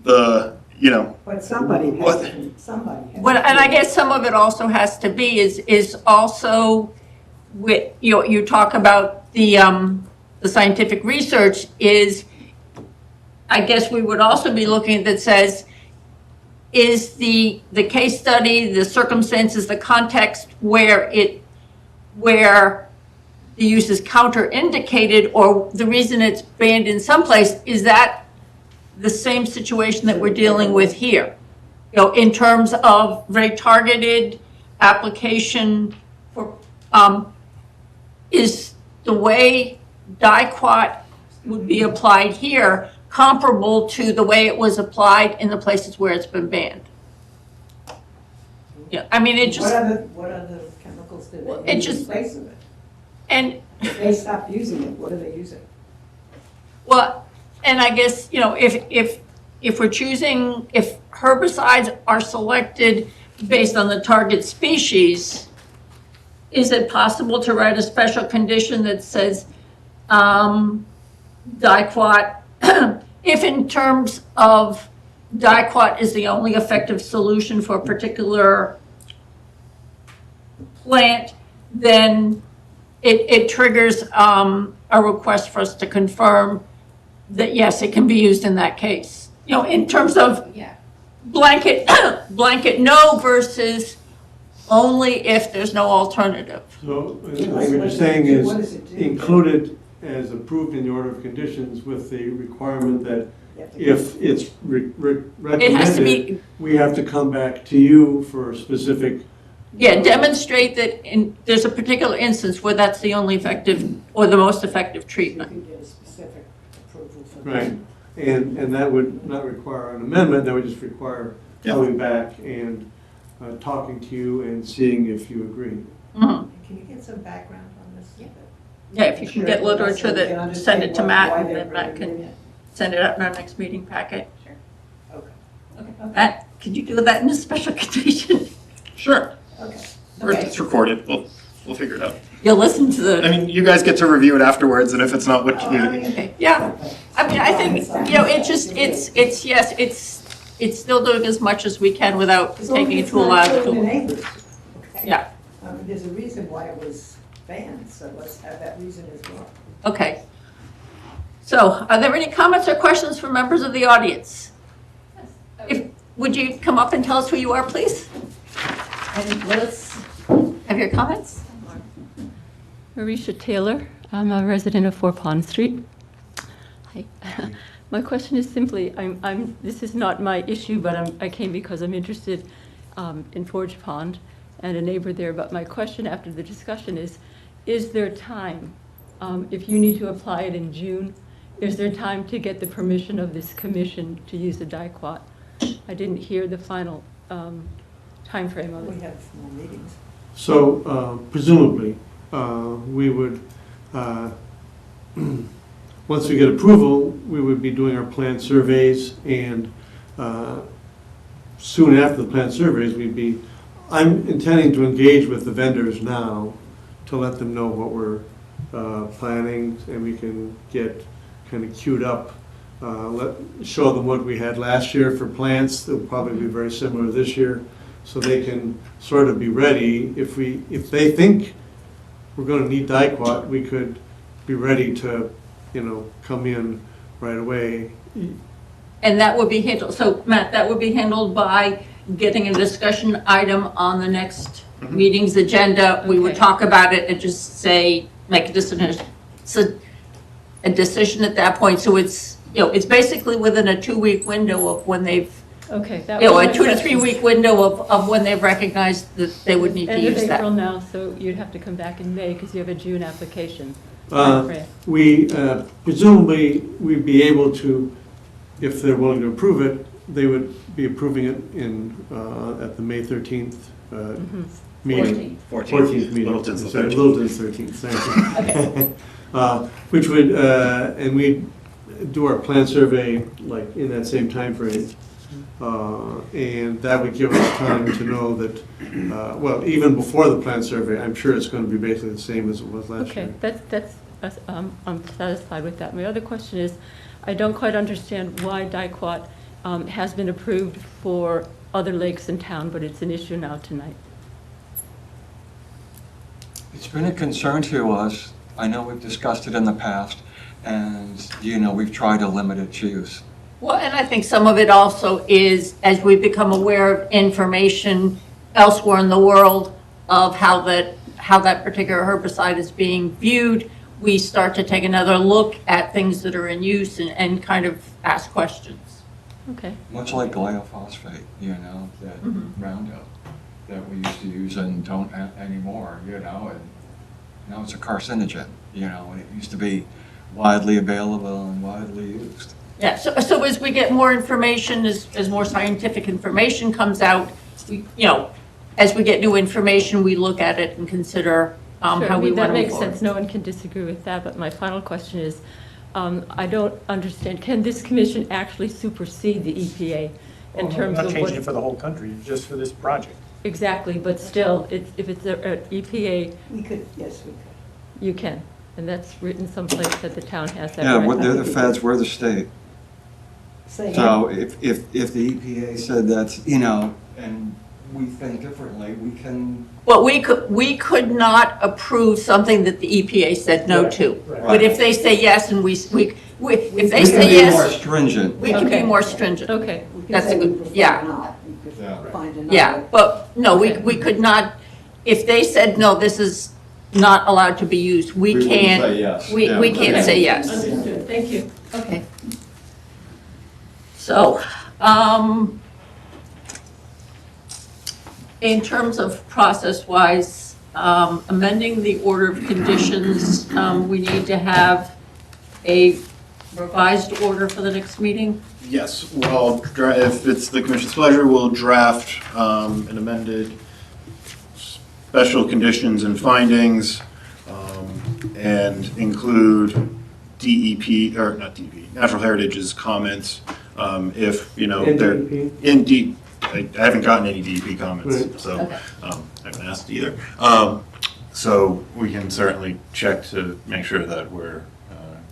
the, you know,
But somebody
What?
has to, somebody has.
Well,
to
and I
do it.
guess some of it also has to be is also with, you talk about the scientific research is, I guess we would also be looking that says, is the case study, the circumstances, the context where the use is counterindicated, or the reason it's banned in some place, is that the same situation that we're dealing with here? You know, in terms of very targeted application for, is the way dicot would be applied here comparable to the way it was applied in the places where it's been banned? Yeah, I mean, it just,
What other chemicals do
Well,
they
it
use in
just-
place of it?
and,
If they stop using it, what are they using?
well, and I guess, you know, if we're choosing, if herbicides are selected based on the target species, is it possible to write a special condition that says, dicot, if in terms of dicot is the only effective solution for a particular plant, then it triggers a request for us to confirm that, yes, it can be used in that case. You know, in terms of
Yeah.
blanket, blanket no versus only if there's no alternative.
So, I think what you're saying is
What does it do?
included as approved in the order of conditions with the requirement that
You have to-
if it's
It has to
recommended,
be,
we have to come back to you for a specific.
yeah, demonstrate that there's a particular instance where that's the only effective or the most effective
You
treatment.
could get a specific approval for that.
Right, and that would not require an amendment, that would just require
Yeah.
coming back and talking to you and seeing if you agree.
Mhm.
Can you get some background on this?
Yeah.
Yeah, if you can get literature that, send it to Matt, and then Matt can send it out in our next meeting packet.
Okay,
Okay. Matt, can you do that in a special condition?
sure,
okay.
or if it's recorded, we'll figure it out.
You'll listen to
I
the,
mean, you guys get to review it afterwards, and if it's not what
Oh,
you,
I mean,
okay, yeah. I mean, I think, you know, it's, yes, it's still doing as much as we can without
As long
taking
as
it
it's
to a
not
lab.
killing the
to-
neighbors, okay?
Yeah,
I mean, there's a reason why it was banned, so let's have that reason as well.
okay. So, are there any comments or questions from members of the audience? Would you come up and tell us who you are, please? And let us have your comments.
Marisha Taylor. I'm a resident of 4 Pond Street. Hi. My question is simply, this is not my issue, but I came because I'm interested in Forge Pond and a neighbor there. But my question after the discussion is there time, if you need to apply it in June, is there time to get the permission of this commission to use the dicot? I didn't hear the final timeframe of
We
it.
have more meetings.
So presumably, we would, once we get approval, we would be doing our plant surveys, and soon after the plant surveys, I'm intending to engage with the vendors now to let them know what we're planning, and we can get kind of queued up, show them what we had last year for plants. They'll probably be very similar this year, so they can sort of be ready. If they think we're going to need dicot, we could be ready to, come in right away.
And that would be handled, so Matt, that would be handled by getting a discussion item on the next meeting's agenda. We would
Okay.
talk about it and just say, make a decision, a decision at that point. So it's, it's basically within a 2-week window of when they've,
Okay. That was
a
my
2 to
question.
3 week window of when they've recognized that they would need to
End of
use
April
that.
now, so you'd have to come back in May because you have a June application.
Uh, We, presumably, we'd be able to, if they're willing to approve it, they would be approving it at the May 13th meeting. 14th meeting.
Littleton's the
Sorry,
13th.
Littleton's 13th, thank you. Which would, and we'd do our plan survey like in that same timeframe. And that would give us time to know that, well, even before the plan survey, I'm sure it's going to be basically the same as it was last
Okay,
year.
that's I'm satisfied with that. My other question is, I don't quite understand why Dicot has been approved for other lakes in town, but it's an issue now tonight.
It's been a concern to us. I know we've discussed it in the past, and, you know, we've tried to limit its use.
Well, and I think some of it also is, as we become aware of information elsewhere in the world of how that particular herbicide is being viewed, we start to take another look at things that are in use and kind of ask questions.
Okay.
Much like glyphosate, you know, that Roundup that we used to use and don't anymore, you know, and now it's a carcinogen, you know, and it used to be widely available and widely used.
Yeah, so as we get more information, as more scientific information comes out, we, you know, as we get new information, we look at it and consider
Sure,
how we want to
that
move
makes
forward.
sense. No one can disagree with that, but my final question is, I don't understand, can this commission actually supersede the EPA in
We're
terms
not
of
changing it
what?
for the whole country, just for this project.
Exactly, but still, if it's an EPA,
We could, yes, we could.
you can. And that's written someplace that the town has that
Yeah,
right.
they're the feds, we're the state.
Say
So if the EPA said that's, you know, and we think differently, we can.
Well, we could not approve something that the EPA said no to. But if they say yes and if they
We can
say
be more
yes,
stringent.
we can be
Okay.
more stringent.
Okay,
We could
That's a
say we
good-
prefer
yeah.
not. We could
Yeah.
find another.
Yeah, but no,
Okay.
we could not, if they said, no, this is not allowed to be used, we
wouldn't
can't.
say yes.
We
Yeah.
can't say yes.
understood, thank you.
Okay. So, in terms of process-wise, amending the order of conditions, we need to have a revised order for the next meeting?
Yes, well, if it's the commission's pleasure, we'll draft an amended special conditions and findings and include DEP, or not DEP, Natural Heritage's comments. If, you know, they're in DEP, I haven't gotten any DEP comments,
Right.
so
Okay.
I haven't asked either. So we can certainly check to make sure that we're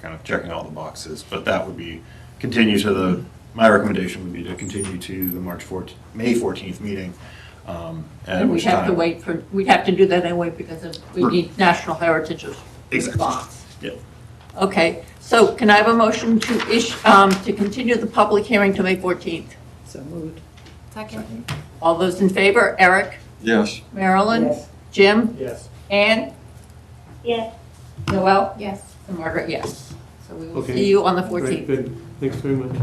kind of checking all the boxes, but that would be, continue to the, my recommendation would be to continue to the May 14th meeting. At
And we'd
which
have to
time-
wait for, we'd have to do that anyway because we need National Heritage's
Exactly.
response.
Yep.
Okay, so can I have a motion to continue the public hearing to May 14th?
So moved.
Second.
All those in favor? Eric?
Yes.
Marilyn?
Yes.
Jim?
Yes.
Ann?
Yes.
Noel?
Yes.
And Margaret, yes. So we will
Okay.
see you on the
Great,
14th.
good. Thanks very much.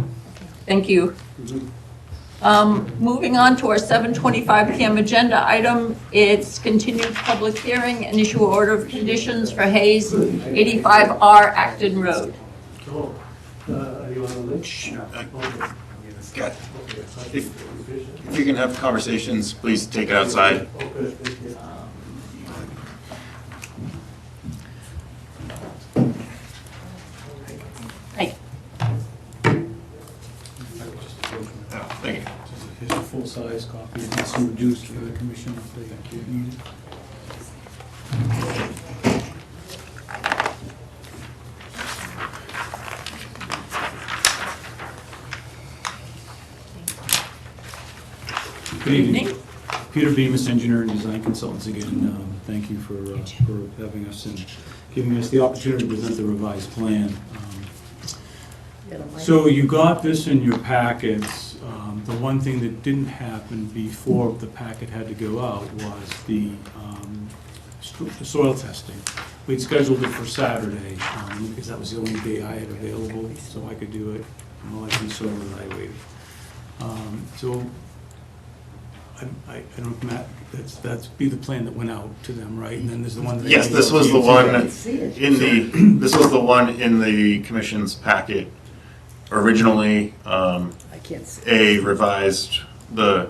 Thank you.
Mhm.
Moving on to our 7:25 PM agenda item, it's continued public hearing and issue order of conditions for Hayes 85R Acton Road.
Oh, are you on the list?
Scott, if you can have conversations, please take it outside.
Okay, thank you.
Hey,
Oh, thank you.
Here's a full-size copy, and some reduced for the commission if they need it. Good evening.
evening.
Peter Bemis, Engineering Design Consultants again. Thank you for having us and giving us the opportunity to present the revised plan. So you got this in your packets. The one thing that didn't happen before the packet had to go out was the soil testing. We'd scheduled it for Saturday, because that was the only day I had available, so I could do it, and I soil evaluated. So I don't, Matt, that's be the plan that went out to them, right? And then there's the one that.
Yes, this was the one
See it.
this was the one in the commission's packet originally.
I can't see.
A revised, the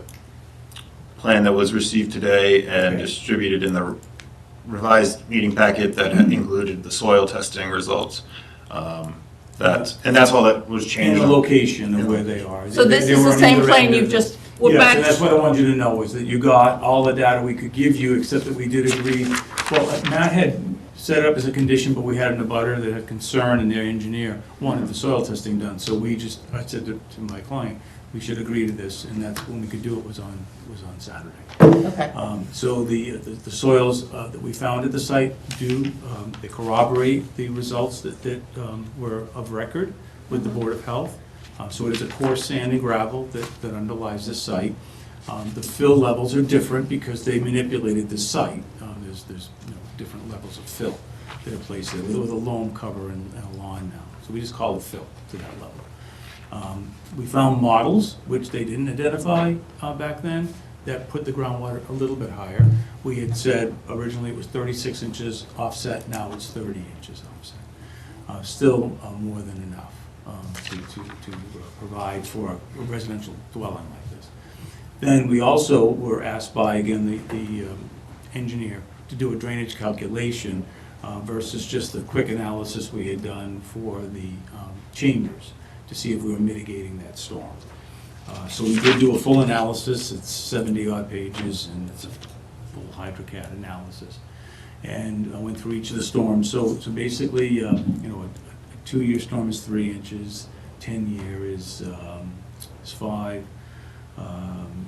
plan that was received today and
Okay.
distributed in the revised meeting packet that had included the soil testing results. And that's all that was
And
changed.
the location of where they are.
So this
They
is
were
the
on
same
either
plan
end
you've
of-
just, we're
Yes,
back.
and that's what I wanted you to know, is that you got all the data we could give you, except that we did agree, well, Matt had set it up as a condition, but we had an abutter that had concern, and their engineer wanted the soil testing done. So I said to my client, we should agree to this, and that's when we could do it, was on Saturday.
Okay.
So the soils that we found at the site they corroborate the results that were of record with the Board of Health. So it is a coarse sand and gravel that underlies this site. The fill levels are different because they manipulated this site. There's different levels of fill that are placed there with a loam cover and a lawn now. So we just call it fill to that level. We found models, which they didn't identify back then, that put the groundwater a little bit higher. We had said originally it was 36 inches offset, now it's 30 inches offset. Still more than enough to provide for a residential dwelling like this. Then we also were asked by, again, the engineer to do a drainage calculation versus just the quick analysis we had done for the chambers to see if we were mitigating that storm. So we did do a full analysis. It's 70-odd pages, and it's a full HydroCAD analysis. And I went through each of the storms. So basically, a 2-year storm is 3 inches, 10-year is 5,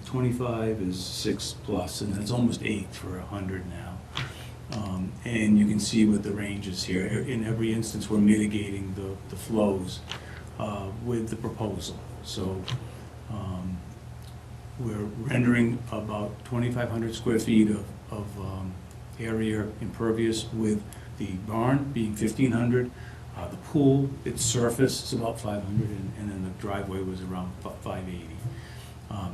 25 is 6+, and it's almost 8 for 100 now. And you can see what the range is here. In every instance, we're mitigating the flows with the proposal. So we're rendering about 2,500 square feet of area impervious, with the barn being 1,500. The pool, its surface is about 500, and then the driveway was around 580.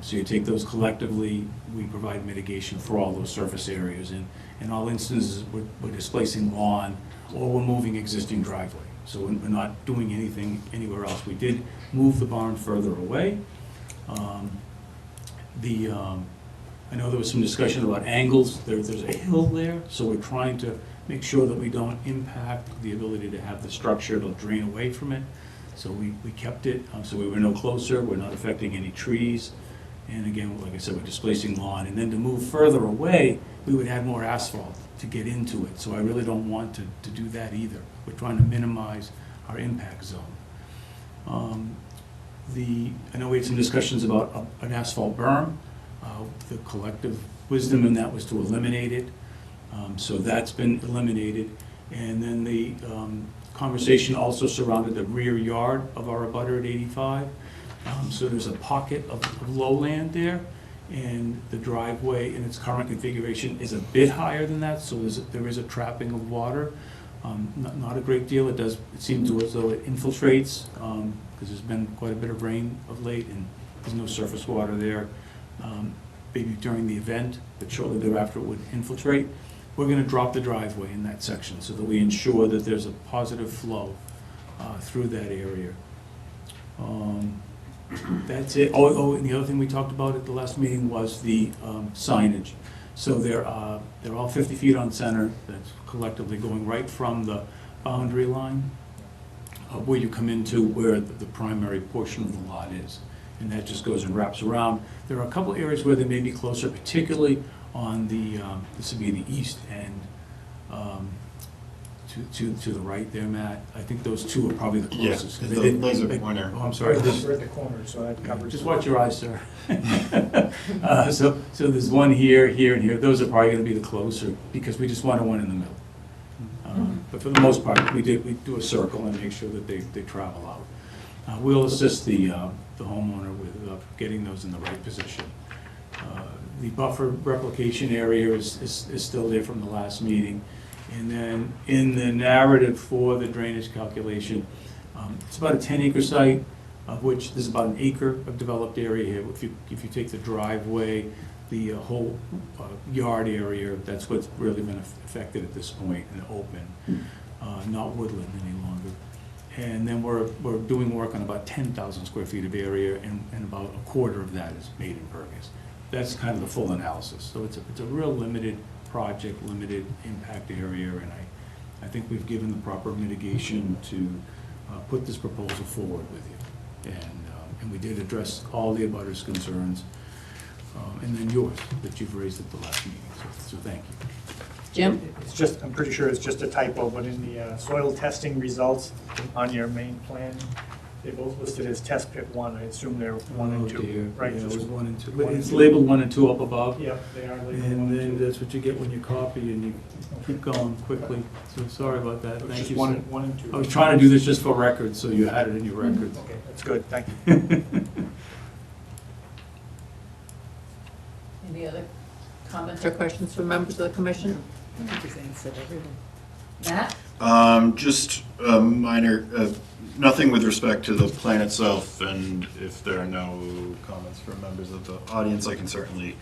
So you take those collectively, we provide mitigation for all those surface areas. And in all instances, we're displacing lawn, or we're moving existing driveway. So we're not doing anything anywhere else. We did move the barn further away. I know there was some discussion about angles. There's a hill there, so we're trying to make sure that we don't impact the ability to have the structure to drain away from it. So we kept it, so we were no closer. We're not affecting any trees. And again, like I said, we're displacing lawn. And then to move further away, we would add more asphalt to get into it. So I really don't want to do that either. We're trying to minimize our impact zone. I know we had some discussions about an asphalt berm. The collective wisdom in that was to eliminate it. So that's been eliminated. And then the conversation also surrounded the rear yard of our abutter at 85. So there's a pocket of lowland there, and the driveway in its current configuration is a bit higher than that, so there is a trapping of water. Not a great deal. It seem to as though it infiltrates, because there's been quite a bit of rain of late, and there's no surface water there. Maybe during the event, but shortly thereafter it would infiltrate. We're going to drop the driveway in that section so that we ensure that there's a positive flow through that area. That's it. Oh, and the other thing we talked about at the last meeting was the signage. So they're all 50 feet on center. That's collectively going right from the boundary line where you come into where the primary portion of the lot is. And that just goes and wraps around. There are a couple areas where they may be closer, particularly on this would be the east end, to the right there, Matt. I think those two are probably the closest.
Yeah, the laser pointer.
Oh, I'm sorry.
We're at the corner, so that covers.
Just watch your eyes, sir. So there's one here, here, and here. Those are probably going to be the closer, because we just wanted one in the middle. But for the most part, we do a circle and make sure that they travel out. We'll assist the homeowner with getting those in the right position. The buffer replication area is still there from the last meeting. And then in the narrative for the drainage calculation, it's about a 10-acre site, of which there's about an acre of developed area here. If you take the driveway, the whole yard area, that's what's really been affected at this point and open, not woodland any longer. And then we're doing work on about 10,000 square feet of area, and about a quarter of that is made impervious. That's kind of the full analysis. So it's a real limited project, limited impact area, and I think we've given the proper mitigation to put this proposal forward with you. And we did address all the abutters' concerns, and then yours that you've raised at the last meeting. So thank you.
Jim?
It's just, I'm pretty sure it's just a typo, but in the soil testing results on your main plan, they both listed as test pit 1. I assume they're 1 and 2,
Oh, dear.
right?
Yeah, it
Just
was 1 and 2.
one and
It's
two.
labeled 1 and 2 up above.
Yep, they are labeled 1
And
and
then
2.
that's what you get when you copy and you keep going quickly. So sorry about that.
It's
Thank
just
you.
1
sir.
and 1 and 2.
I was trying to do this just for records, so you had it in your records.
Okay, that's good, thank you.
Any other comments or questions from members of the commission? Matt?
Just a minor, nothing with respect to the plan itself, and if there are no comments from members of the audience, I can certainly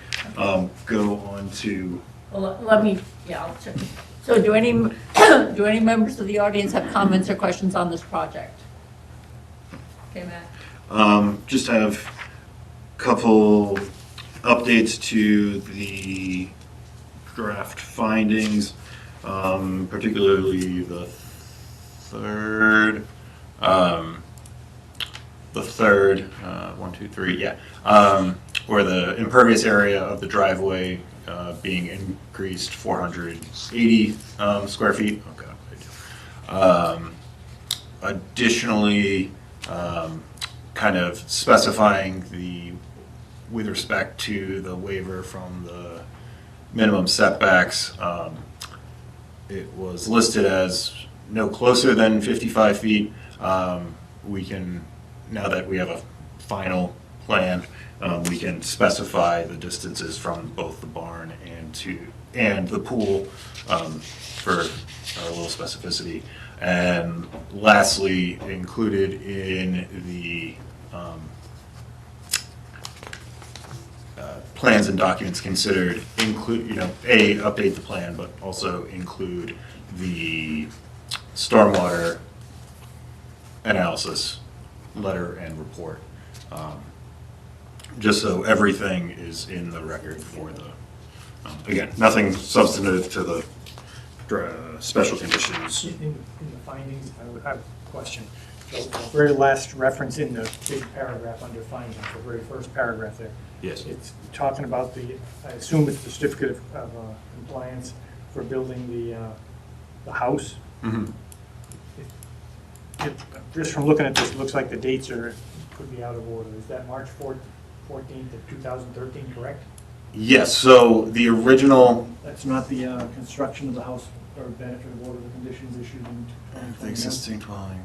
go on to.
Well, let me, yeah, I'll check. So do any, do any members of the audience have comments or questions on this project? Okay, Matt?
Just have a couple updates to the draft findings, particularly the third, 1, 2, 3, yeah, where the impervious area of the driveway being increased 480 square feet. Okay. Additionally, kind of specifying with respect to the waiver from the minimum setbacks, it was listed as no closer than 55 feet. We can, now that we have a final plan, we can specify the distances from both the barn and the pool for a little specificity. And lastly, included in the plans and documents considered include, update the plan, but also include the stormwater analysis letter and report. Just so everything is in the record for the, again, nothing substantive to the special conditions.
In the findings, I would have a question. So the very last reference in the big paragraph under findings, the very first paragraph there.
Yes.
It's talking about I assume it's the certificate of compliance for building the house.
Mhm.
Just from looking at this, it looks like the dates could be out of order. Is that March 14th of 2013, correct?
Yes, so the original,
That's not the construction of the house or benefit of order of conditions issued in 2021?
the existing dwelling.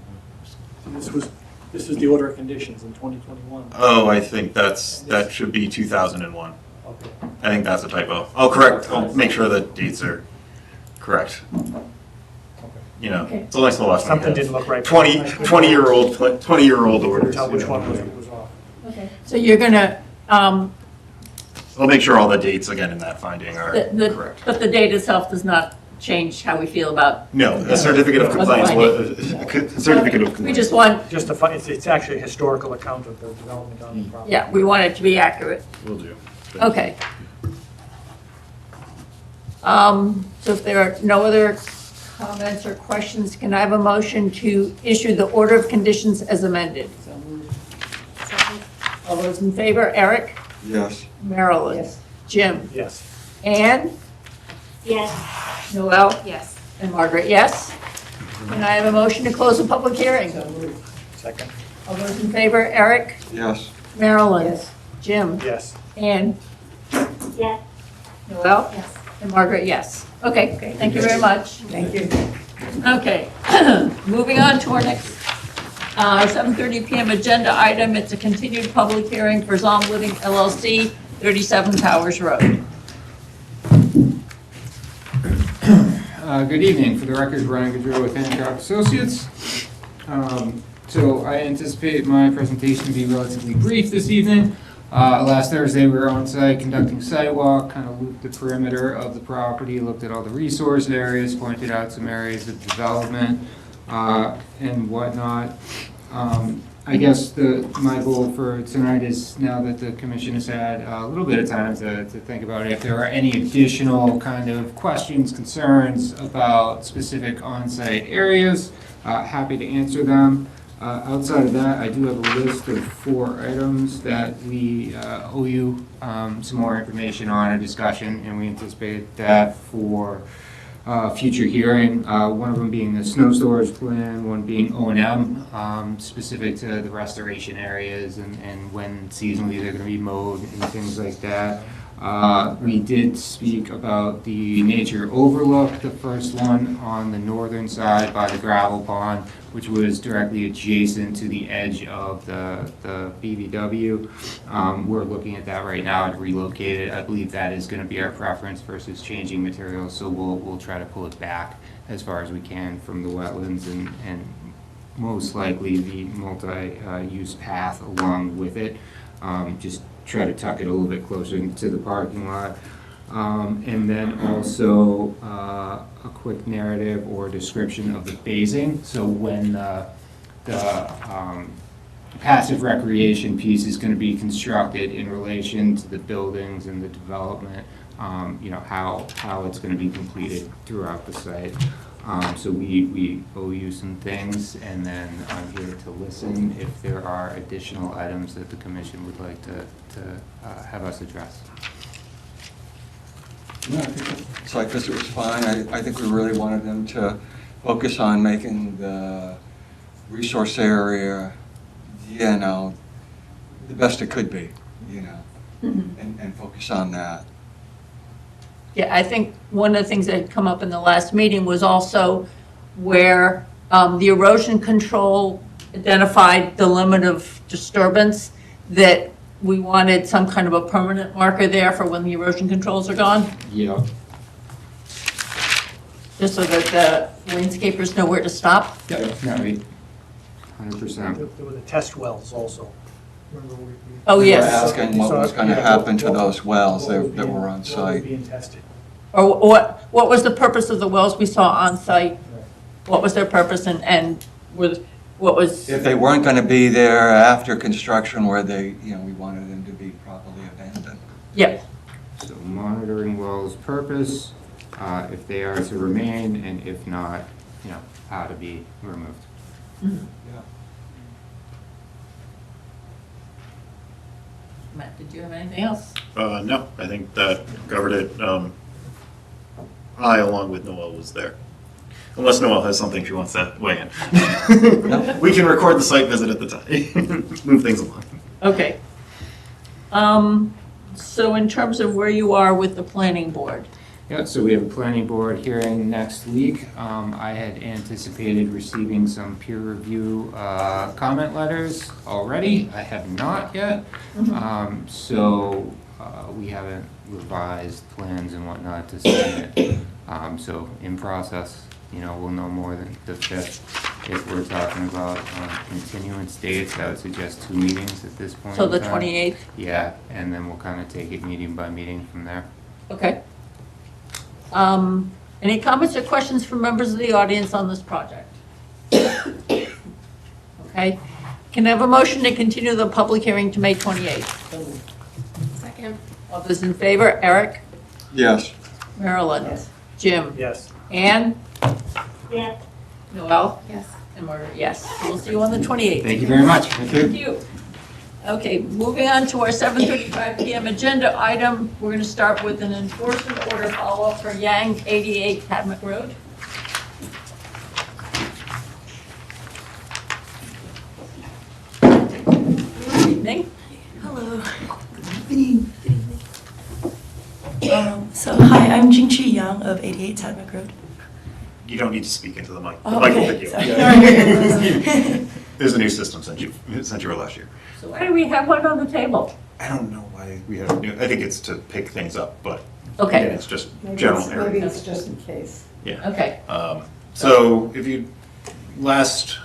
This is the order of conditions in 2021.
Oh, I think that should be 2001.
Okay.
I think that's a typo. I'll correct, I'll make sure the dates are correct. You know,
Okay.
it's a nice little.
Something didn't look right.
20-year-old orders.
Tell which
you know.
one was off.
Okay. So you're gonna,
I'll make sure all the dates again in that finding are correct.
but the date itself does not change how we feel about.
No, a certificate of compliance, certificate of compliance.
We just want,
Just it's actually a historical account of the development on the property.
yeah, we want it to be accurate.
Will do.
Okay. So if there are no other comments or questions, can I have a motion to issue the order of conditions as amended? All those in favor, Eric?
Yes.
Marilyn?
Yes.
Jim?
Yes.
Anne?
Yes.
Noel?
Yes.
And Margaret, yes? Can I have a motion to close the public hearing?
Second?
All those in favor, Eric?
Yes.
Marilyn?
Yes.
Jim?
Yes.
Anne?
Yes.
Noel?
Yes.
And Margaret, yes. Okay, thank you very much.
Thank you.
Okay, moving on to our next 7:30 PM agenda item. It's a continued public hearing for Zom Living LLC, 37 Towers Road.
Good evening. For the record, Brian Gaudreau with Hancock Associates. So I anticipate my presentation to be relatively brief this evening. Last Thursday, we were on site conducting sidewalk, kind of looped the perimeter of the property, looked at all the resource areas, pointed out some areas of development and whatnot. I guess my goal for tonight is, now that the commission has had a little bit of time to think about it, if there are any additional kind of questions, concerns about specific on-site areas, happy to answer them. Outside of that, I do have a list of 4 items that we owe you some more information on, a discussion, and we anticipate that for future hearing, one of them being the snow storage plan, one being O&M, specific to the restoration areas and when seasonally they're gonna be mowed and things like that. We did speak about the nature overlook, the first one on the northern side by the gravel pond, which was directly adjacent to the edge of the BVW. We're looking at that right now to relocate it. I believe that is gonna be our preference versus changing materials, so we'll try to pull it back as far as we can from the wetlands and most likely the multi-use path along with it. Just try to tuck it a little bit closer to the parking lot. And then also a quick narrative or description of the phasing. So when the passive recreation piece is going to be constructed in relation to the buildings and the development, how it's going to be completed throughout the site. So we owe you some things, and then I'm here to listen if there are additional items that the commission would like to have us address.
No, I think the site visit was fine. I think we really wanted them to focus on making the resource area, the best it could be, and focus on that.
Yeah, I think one of the things that had come up in the last meeting was also where the erosion control identified the limit of disturbance, that we wanted some kind of a permanent marker there for when the erosion controls are gone,
Yeah.
just so that the landscapers know where to stop.
Yeah, no, 100%.
There were the test wells also. Remember we-
Oh,
We were
yes.
asking what was going to happen to those wells that were on
What was
site.
being tested.
Or what was the purpose of the wells we saw on site? What was their purpose and what was?
If they weren't going to be there after construction where we wanted them to be properly abandoned.
Yep.
So monitoring wells' purpose, if they are to remain, and if not, how to be removed.
Mhm. Matt, did you have anything else?
No, I think that covered it. I, along with Noel, was there. Unless Noel has something she wants to weigh in. We can record the site visit at the time, move things along.
Okay. So in terms of where you are with the planning board,
Yeah, so we have a planning board hearing next week. I had anticipated receiving some peer review comment letters already. I have not yet. So we haven't revised plans and whatnot to submit. So in process, we'll know more than the 5th. If we're talking about continuance dates, I would suggest 2 meetings at this point.
so the
in time.
28th?
Yeah, and then we'll kind of take it meeting by meeting from there.
Okay. Any comments or questions from members of the audience on this project? Okay. Can I have a motion to continue the public hearing to May 28th?
Second.
All those in favor? Eric?
Yes.
Marilyn?
Yes.
Jim?
Yes.
Ann?
Yeah.
Noel?
Yes.
And Margaret, yes. We'll see you on the 28th.
Thank you very much.
Thank you. Okay, moving on to our 7:35 PM agenda item. We're going to start with an enforcement order follow-up for Yang 88 Cadmuck Road. Good evening.
Hello. Good evening. So, hi, I'm Jingchi Yang of 88 Tadwick Road.
You don't need to speak into the mic. The
Oh,
mic will
okay.
pick you
Sorry.
up. There's a new system since you were last year.
So why do we have one on the table?
I don't know why we have, I think it's to pick things up, but
Okay.
again, it's just
Maybe
general
it's-
area.
Maybe it's just in case.
Yeah.
Okay.
So if you, last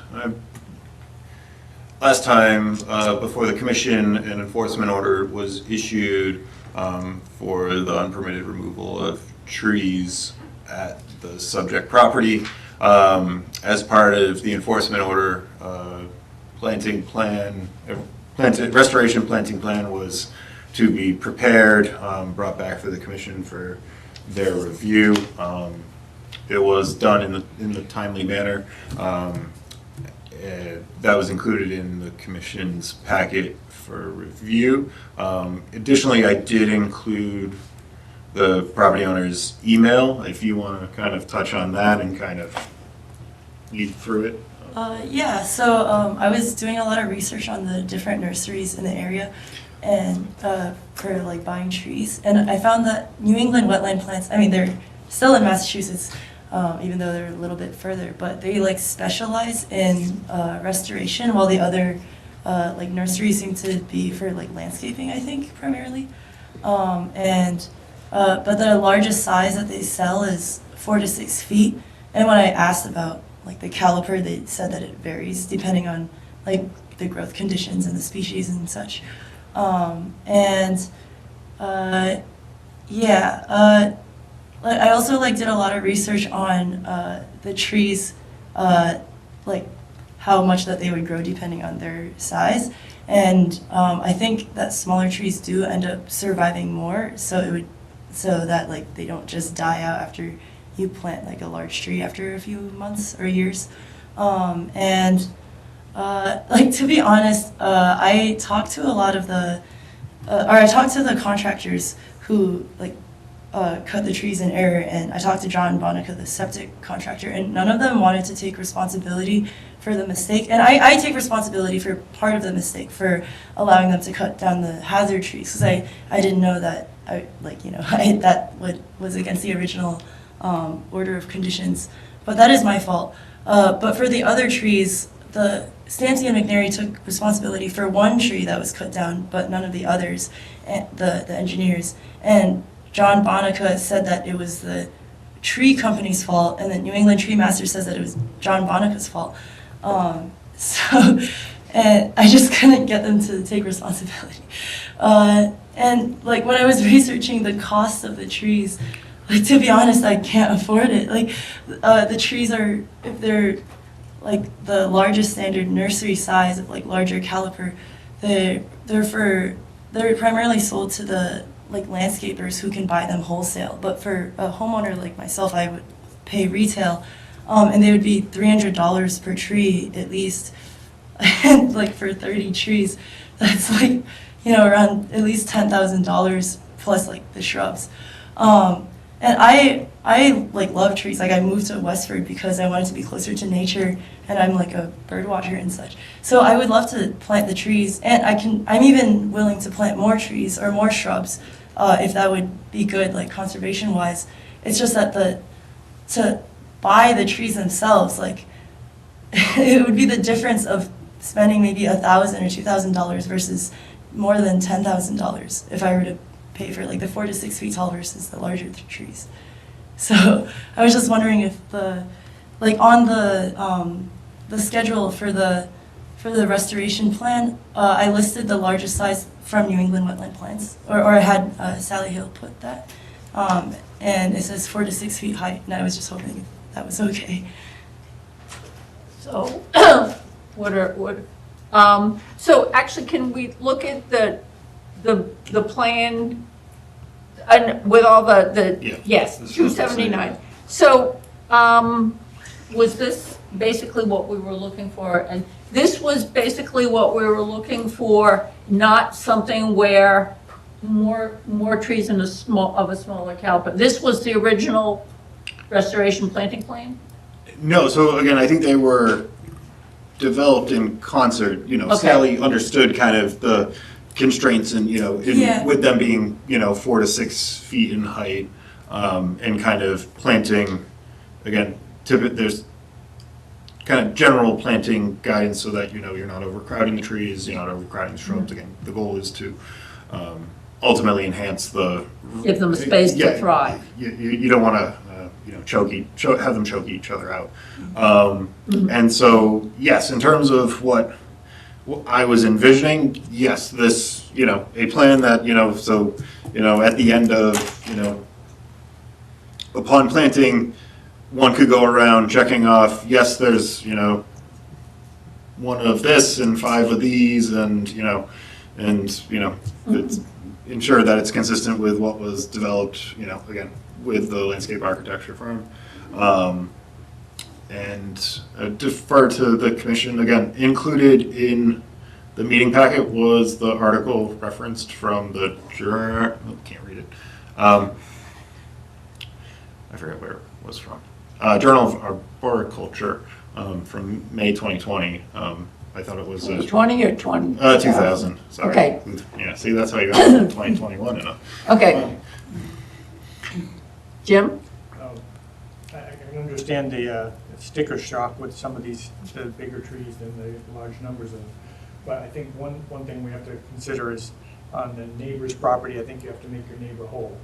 time, before the commission, an enforcement order was issued for the unpermitted removal of trees at the subject property. As part of the enforcement order, restoration planting plan was to be prepared, brought back for the commission for their review. It was done in the timely manner. That was included in the commission's packet for review. Additionally, I did include the property owner's email, if you want to kind of touch on that and kind of lead through it.
Yeah, so I was doing a lot of research on the different nurseries in the area and for like buying trees. And I found that New England wetland plants, I mean, they're still in Massachusetts, even though they're a little bit further, but they like specialize in restoration while the other like nurseries seem to be for like landscaping, I think, primarily. But the largest size that they sell is 4 to 6 feet. And when I asked about like the caliper, they said that it varies depending on like the growth conditions and the species and such. I also like did a lot of research on the trees, like how much that they would grow depending on their size. And I think that smaller trees do end up surviving more, so that like they don't just die out after you plant like a large tree after a few months or years. Like to be honest, I talked to a lot of the, I talked to the contractors who like cut the trees in error, and I talked to John Bonica, the septic contractor, and none of them wanted to take responsibility for the mistake. And I take responsibility for part of the mistake for allowing them to cut down the hazard trees, because I didn't know that was against the original order of conditions. But that is my fault. But for the other trees, the Stancy and McNary took responsibility for one tree that was cut down, but none of the others, the engineers. And John Bonica said that it was the tree company's fault, and the New England Tree Master says that it was John Bonica's fault. And I just couldn't get them to take responsibility. And like when I was researching the cost of the trees, like to be honest, I can't afford it. Like the trees are, if they're like the largest standard nursery size of like larger caliper, they're primarily sold to the like landscapers who can buy them wholesale. But for a homeowner like myself, I would pay retail, and they would be $300 per tree at least. And like for 30 trees, that's like, around at least $10,000 plus like the shrubs. And I like love trees. Like I moved to Westford because I wanted to be closer to nature, and I'm like a bird watcher and such. So I would love to plant the trees, and I'm even willing to plant more trees or more shrubs if that would be good, like conservation wise. It's just that to buy the trees themselves, like it would be the difference of spending maybe $1,000 or $2,000 versus more than $10,000 if I were to pay for like the 4 to 6 feet tall versus the larger trees. So I was just wondering if on the schedule for the restoration plan, I listed the largest size from New England wetland plants, or I had Sally Hill put that, and it says 4 to 6 feet height, and I was just hoping that was okay.
So, so actually, can we look at the plan and with all yes, 279. So, was this basically what we were looking for? And this was basically what we were looking for, not something where more trees in a smaller caliber. This was the original restoration planting plan?
No, so again, I think they were developed in concert.
Okay.
Sally understood kind of the constraints and, with them being, 4 to 6 feet in height, and kind of planting, again, there's kind of general planting guidance so that, you're not overcrowding the trees, you're not overcrowding the shrubs. Again, the goal is to ultimately enhance
give them a space to thrive.
You don't want to, have them choke each other out. And so, yes, in terms of what I was envisioning, yes, this, a plan that, at the end of, upon planting, one could go around checking off, yes, there's, one of this and 5 of these, and, it's ensure that it's consistent with what was developed, again, with the landscape architecture firm. And defer to the commission. Again, included in the meeting packet was the article referenced from the can't read it. I forget where it was from. Journal of Arboriculture from May 2020. I thought it was
20 or 20?
2000. Sorry.
Okay.
Yeah. See, that's how you got 2021 in it.
Okay. Jim?
I can understand the sticker shock with some of these, the bigger trees than the large numbers of them. But I think one thing we have to consider is on the neighbor's property, I think you have to make your neighbor whole.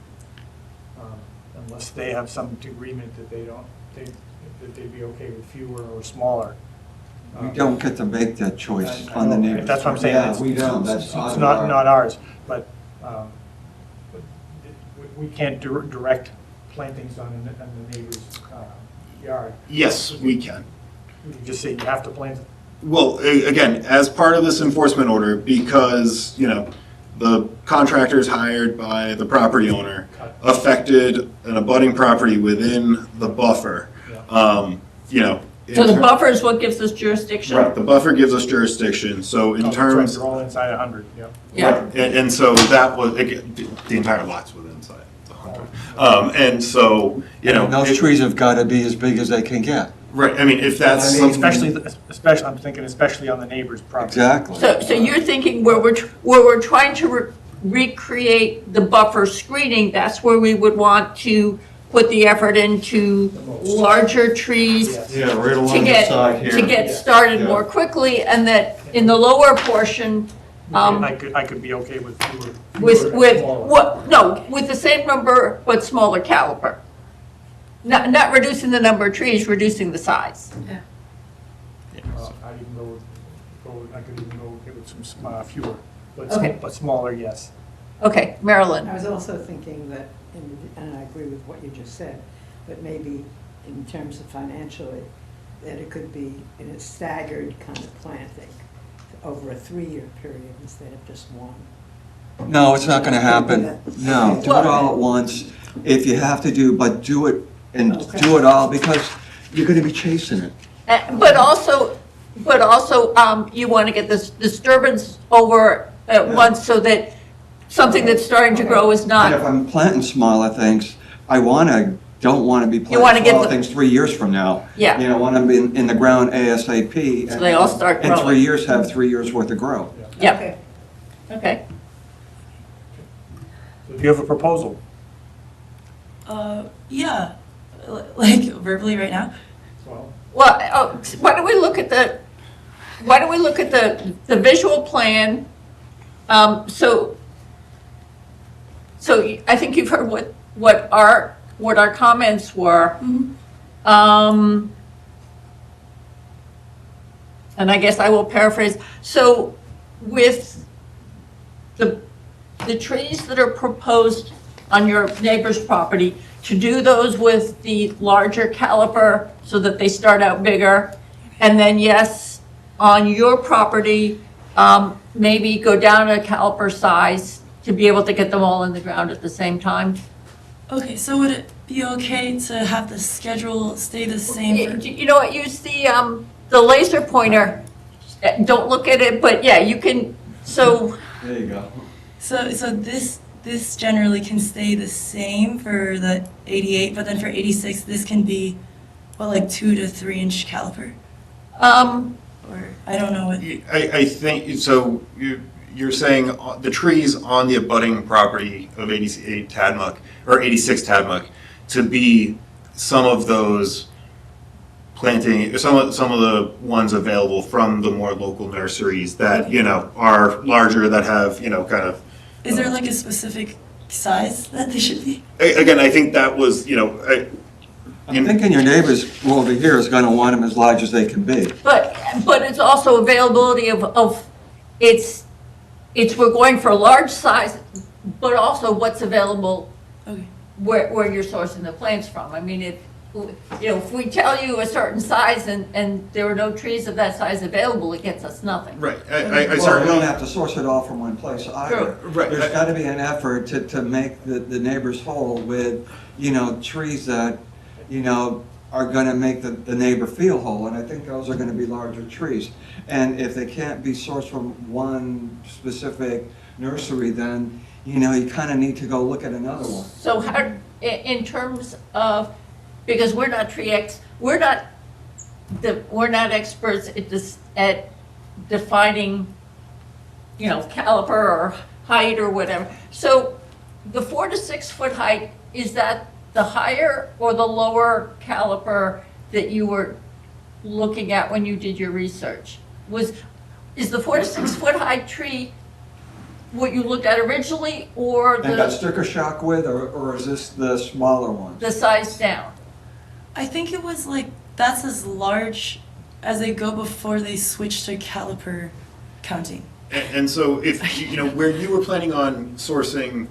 Unless they have some agreement that that they'd be okay with fewer or smaller.
We don't get to make that choice
I
on the
know,
neighbors.
that's what I'm saying.
Yeah,
It's-
we don't,
it's-
that's
It's
out of
not ours, but we can't direct plantings on the neighbor's yard.
Yes, we can.
We can just say you have to plant it.
Well, again, as part of this enforcement order, because, the contractors hired by the property owner affected an abutting property within the buffer,
So the buffer is what gives us jurisdiction?
Right, the buffer gives us jurisdiction, so in
Oh, that's right,
terms,
they're all inside 100, yeah.
Yeah.
and so that was, again, the entire lot's within inside the 100. And so,
And those trees have got to be as big as they can get.
right, I mean, if that's.
I mean,
Especially, I'm thinking especially on the neighbor's property.
Exactly.
So you're thinking where we're trying to recreate the buffer screening, that's where we would want to put the effort into larger trees
Yes.
Yeah, right
to
along the
get,
side here.
to get started
Yeah.
more quickly, and that in the lower portion,
I could be okay with fewer.
with the same number but smaller caliber. Not reducing the number of trees, reducing the size.
I could even go with some fewer,
Okay.
but smaller, yes.
Okay, Marilyn.
I was also thinking that, and I agree with what you just said, but maybe in terms of financially, that it could be in a staggered kind of planting over a 3-year period instead of just one.
No, it's not going to happen. No, do it all at once. If you have to but do it and do it all because you're going to be chasing it.
But also, you want to get this disturbance over at once so that something that's starting to grow is
And if
not,
I'm planting smaller things, don't want to be
You wanna
planting
get
smaller
the-
things 3 years from now.
Yeah.
You know, want them in the ground ASAP.
So they all start
In
growing.
3 years, have 3 years worth of growth.
yep. Okay.
So do you have a proposal?
Yeah, like verbally right now.
Well,
Why don't we look at the visual plan? So I think you've heard what our comments were. And I guess I will paraphrase. So with the trees that are proposed on your neighbor's property, to do those with the larger caliper so that they start out bigger. And then, yes, on your property, maybe go down a caliper size to be able to get them all in the ground at the same time.
Okay, so would it be okay to have the schedule stay the same?
You know what, use the laser pointer. Don't look at it, but yeah, you can, so,
There you go.
So this generally can stay the same for the 88, but then for 86, this can be, like 2 to 3 inch caliper? Or, I don't know what.
I think, so you're saying the trees on the abutting property of 88 Tadmuck, or 86 Tadmuck, to be some of those planting, some of the ones available from the more local nurseries that, are larger, that have, kind of.
Is there like a specific size that they should be?
Again, I think that was,
I'm thinking your neighbors over here is going to want them as large as they can be.
but it's also availability of we're going for a large size, but also what's available
Okay.
where you're sourcing the plants from. I mean, if we tell you a certain size and there are no trees of that size available, it gets us nothing.
Right, I
Well, we
certainly.
don't have to source it all from one place either.
Right.
There's got to be an effort to make the neighbors whole with, trees that, are going to make the neighbor feel whole. And I think those are going to be larger trees. And if they can't be sourced from one specific nursery, then, you kind of need to go look at another one.
So how, in terms of because we're not we're not experts at this, at defining, you know, caliper or height or whatever. So the 4 to 6 foot height, is that the higher or the lower caliper that you were looking at when you did your research? Is the 4 to 6 foot high tree what you looked at originally, or
And got
the,
sticker shock with, or is this the smaller one?
the size down?
I think it was like, that's as large as they go before they switch to caliper counting.
And so if, you know, where you were planning on sourcing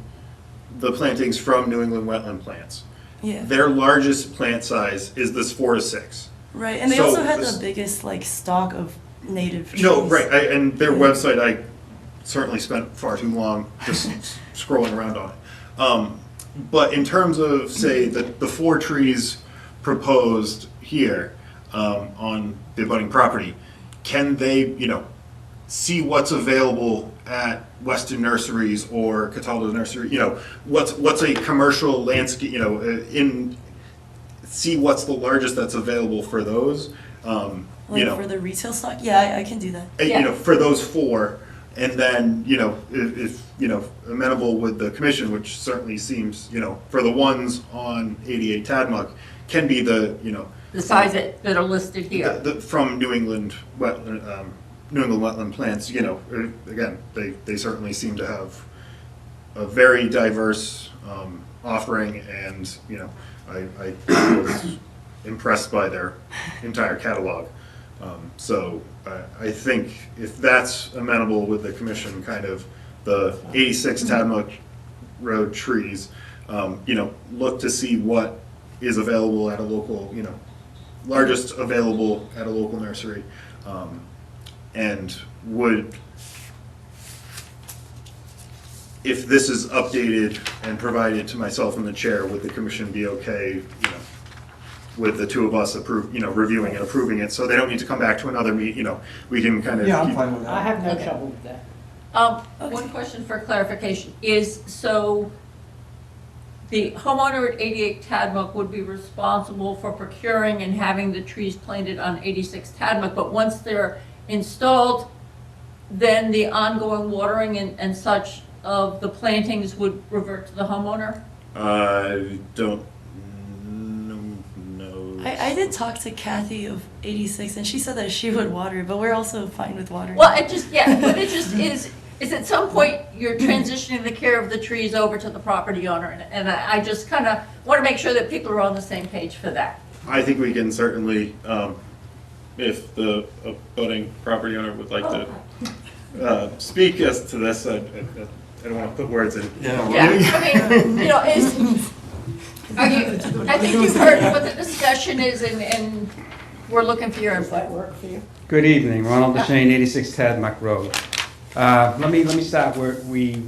the plantings from New England wetland plants,
Yeah,
their largest plant size is this 4 to 6.
right, and they
So
also had
this-
the biggest like stock of native trees.
No, right, and their
Yeah.
website, I certainly spent far too long just scrolling around on it. But in terms of, say, the 4 trees proposed here on the abutting property, can they, you know, see what's available at Weston Nurseries or Cataldo Nursery, you know, what's a commercial landscape, you know, see what's the largest that's available for those, you
Like
know.
for the retail stock? Yeah, I can do that.
You know, for those 4, and then, you know, if, you know, amenable with the commission, which certainly seems, you know, for the ones on 88 Tadmuck, can be the, you know.
The size that are listed here?
From New England wetland plants, you know, again, they certainly seem to have a very diverse offering, and, you know, I was impressed by their entire catalog. So I think if that's amenable with the commission, kind of the 86 Tadmuck Road trees, you know, look to see what is available at a local, you know, largest available at a local nursery, and would, if this is updated and provided to myself and the chair, would the commission be okay, you know, with the 2 of us approve, you know, reviewing and approving it, so they don't need to come back to another meeting, you know, we can kind of.
Yeah, I'm fine with
I
that.
have no
Okay.
trouble with that.
One question for clarification is, so the homeowner at 88 Tadmuck would be responsible for procuring and having the trees planted on 86 Tadmuck, but once they're installed, then the ongoing watering and such of the plantings would revert to the homeowner?
I don't know.
I did talk to Kathy of 86, and she said that she would water it, but we're also fine with watering.
Well, it just, yeah, but it just is at some point you're transitioning the care of the trees over to the property owner, and I just kind of want to make sure that people are on the same page for that.
I think we can certainly, if the abutting property owner would like to speak as to this, I don't want to put words in.
Yeah, I mean, you know, I think you've heard what the discussion is, and we're looking for your
Does that
input.
work for you?
Good evening, Ronald Deshane, 86 Tadmuck Road. Let me start where we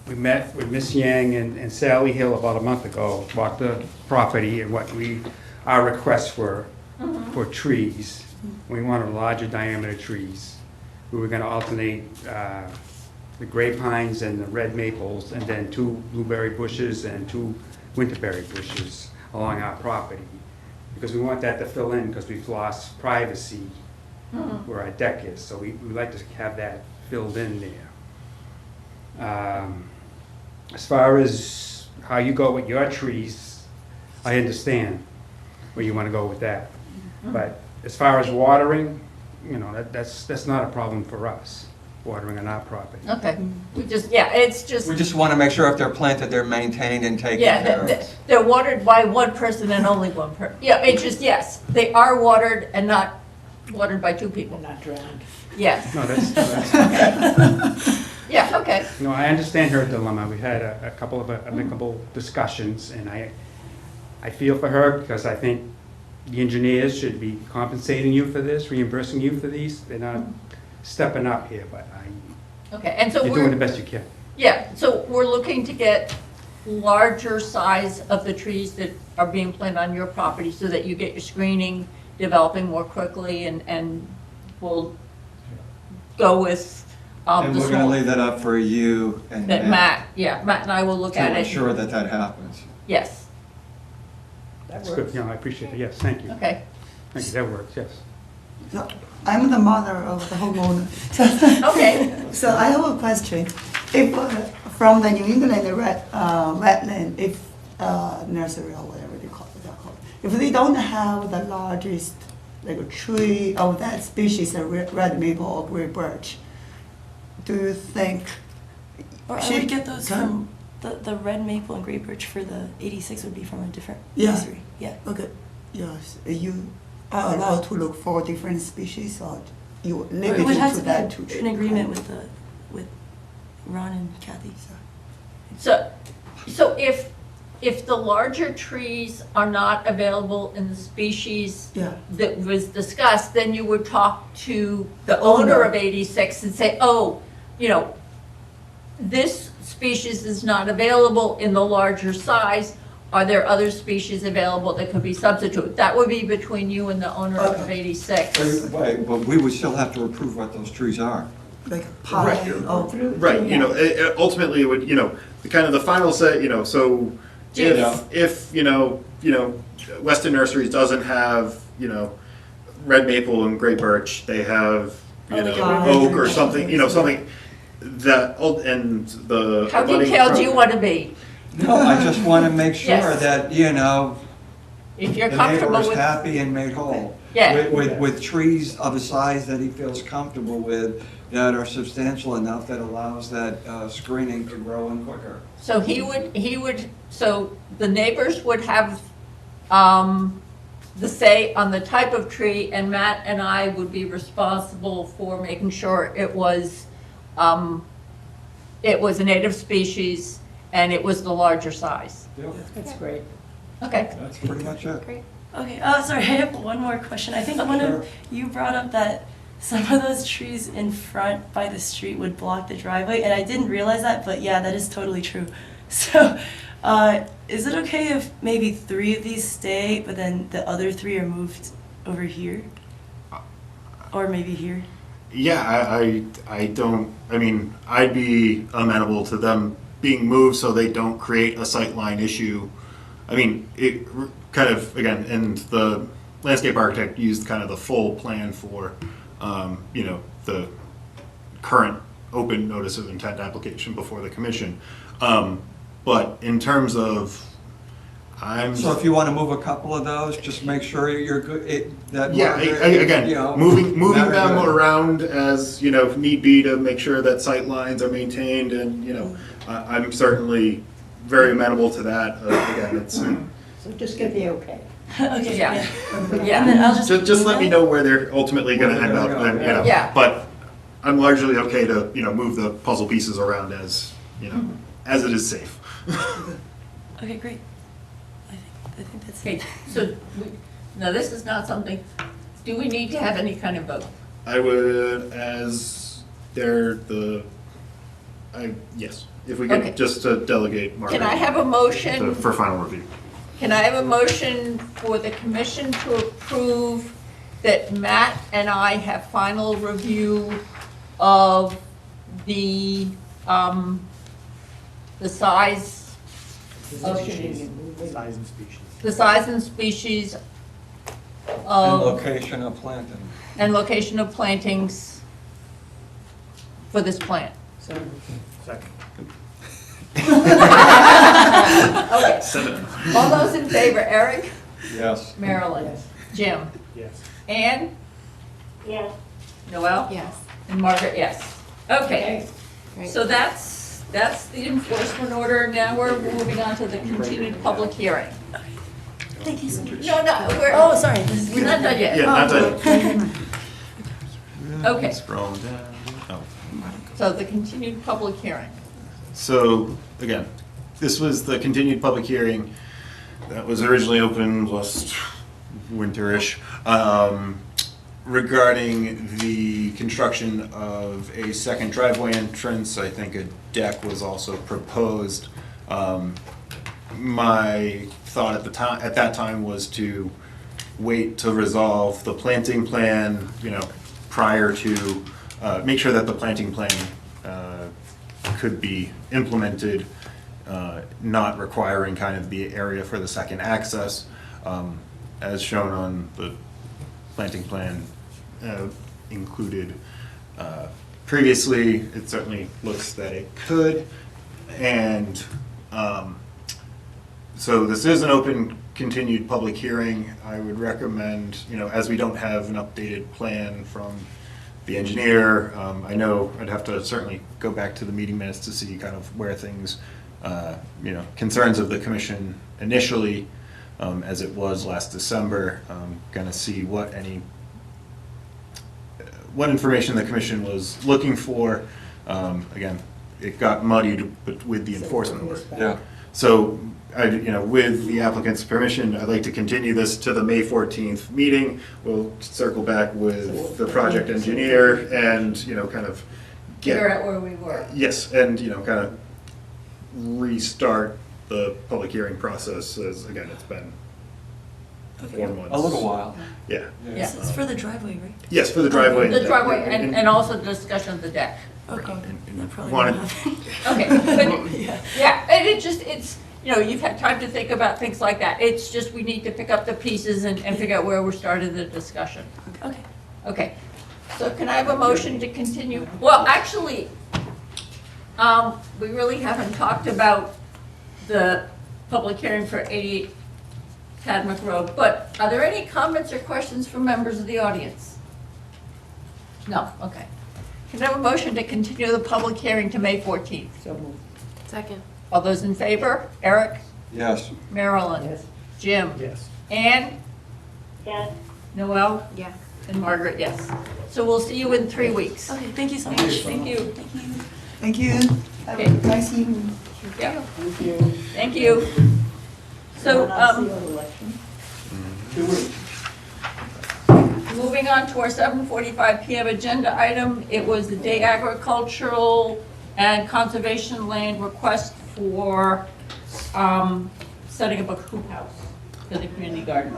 met with Miss Yang and Sally Hill about a month ago, walked the property and what our requests were for trees. We wanted larger diameter trees. We were gonna alternate the gray pines and the red maples, and then 2 blueberry bushes and 2 winterberry bushes along our property. Because we want that to fill in, because we've lost privacy where our deck is, so we'd like to have that filled in there. As far as how you go with your trees, I understand where you want to go with that. But as far as watering, you know, that's not a problem for us, watering on our property.
Okay, we just, yeah, it's just,
We just want to make sure if they're planted, they're maintained and taken
yeah,
care of.
they're watered by one person and only one person. Yeah, it's just, yes, they are watered and not watered by 2 people.
They're not drowned.
Yes,
No, that's
yeah, okay.
no, I understand her dilemma. We've had a couple of amicable discussions, and I feel for her, because I think the engineers should be compensating you for this, reimbursing you for these. They're not stepping up here, but
Okay, and so
you're doing the
we're,
best you can.
yeah, so we're looking to get larger size of the trees that are being planted on your property so that you get your screening developing more quickly, and we'll go with
And
the
we're going to
small,
leave that up for you and
that Matt and I will look
to
at it.
ensure that that happens.
Yes.
That's good, yeah, I appreciate it, yes, thank you.
Okay.
Thank you, that works, yes.
So I'm the mother of the homeowner.
Okay.
So I have a question. If from the New England wetland, if nursery or whatever they call it, if they don't have the largest like a tree of that species, a red maple or gray birch, do you think?
Or I would get those from the red maple and gray birch for the 86 would be from a different nursery. Yeah.
Okay. Yes. You are allowed to look for different species, or you
Or
limit
it would have
to
to
that
be
two.
in agreement with Ron and Kathy.
So if the larger trees are not available in the species
Yeah.
that was discussed, then you would talk to the owner of 86 and say, oh, you know, this species is not available in the larger size. Are there other species available that could be substituted? That would be between you and the owner of 86.
Right, but we would still have to approve what those trees are.
Like pine or
Right, you know, ultimately it would, you know, the kind of the final say, you know, so if, you know, Weston Nurseries doesn't have, you know, red maple and gray birch, they have, you know, oak or something, you know, something that, and the.
How detailed do you want to be?
No, I just want to make sure
Yes.
that, you know,
If you're
the
comfortable
neighbor is
with.
happy and made whole.
Yeah.
With trees of a size that he feels comfortable with, that are substantial enough that allows that screening to grow in quicker.
So so the neighbors would have the say on the type of tree, and Matt and I would be responsible for making sure it was a native species and it was the larger size.
That's great.
Okay.
That's pretty much it.
Great. Okay. Oh, sorry. I have one more question. I think one of you brought up that some of those trees in front by the street would block the driveway, and I didn't realize that, but yeah, that is totally true. So, is it okay if maybe 3 of these stay, but then the other 3 are moved over here? Or maybe here?
Yeah, I don't, I mean, I'd be amenable to them being moved so they don't create a sightline issue. I mean, it kind of, again, and the landscape architect used kind of the full plan for, you know, the current open notice of intent application before the commission. But in terms of,
So if you want to move a couple of those, just make sure you're good,
yeah,
you
again,
know,
moving
matter
them
good.
around as, you know, need be to make sure that sight lines are maintained, and, you know, I'm certainly very amenable to that. Again, it's,
So just get the okay.
Okay.
Yeah.
Yeah. And then I'll
just let me know where they're ultimately gonna end up, and, you know,
Yeah.
but I'm largely okay to, you know, move the puzzle pieces around as, you know, as it is safe.
Okay, great. I think that's
Okay,
it.
so, now this is not something, do we need to have any kind of vote?
I would, as they're yes, if we
Okay.
could, just to delegate Margaret.
Can I have a motion?
For final review.
Can I have a motion for the commission to approve that Matt and I have final review of the size of,
Size and species.
the size and species
And
of,
location of planting.
and location of plantings for this plant?
So
Second.
Okay,
7.
all those in favor, Eric,
Yes.
Marilyn,
Yes.
Jim,
Yes.
Ann,
Yes.
Noel?
Yes.
And Margaret, yes. Okay,
Great.
so that's the enforcement order. Now we're moving on to the continued public hearing.
Thank you so much.
No,
Oh, sorry.
we're not done yet.
Yeah, not done.
Okay,
Scroll down. Oh.
so the continued public hearing.
So, again, this was the continued public hearing that was originally opened last winterish, regarding the construction of a second driveway entrance. I think a deck was also proposed. My thought at that time was to wait to resolve the planting plan, you know, prior to, make sure that the planting plan could be implemented, not requiring kind of the area for the second access. As shown on the planting plan included previously, it certainly looks that it could. And so this is an open, continued public hearing. I would recommend, as we don't have an updated plan from the engineer, I know I'd have to certainly go back to the meeting minutes to see kind of where things, concerns of the commission initially, as it was last December, going to see what information the commission was looking for. Again, it got muddied with the enforcement work.
Yeah.
So, with the applicant's permission, I'd like to continue this to the May 14th meeting. We'll circle back with the project engineer and, kind of
Figure out where we were.
Yes, and, kind of restart the public hearing process as, again, it's been 4 months.
A little while.
Yeah.
Yeah.
It's for the driveway, right?
Yes, for the driveway.
The driveway and also the discussion of the deck.
Okay. That probably
wanted-
won't happen.
Okay, but,
Yeah.
yeah, and it's, you've had time to think about things like that. It's just we need to pick up the pieces and figure out where we're starting the discussion.
Okay.
Okay, so can I have a motion to continue? Well, actually, we really haven't talked about the public hearing for 88 Tadmuck Road, but are there any comments or questions from members of the audience? No, okay. Can I have a motion to continue the public hearing to May 14th?
So moved.
Second.
All those in favor? Eric?
Yes.
Marilyn?
Yes.
Jim?
Yes.
Ann?
Yes.
Noel?
Yes.
And Margaret, yes. So we'll see you in 3 weeks.
Okay, thank you so much.
Thank you.
Thank you.
Thank you. Have a
Okay.
nice evening.
Yeah,
Thank you.
thank you. So, moving on to our 7:45 PM agenda item, it was the day agricultural and conservation land request for setting up a hoop house for the community garden.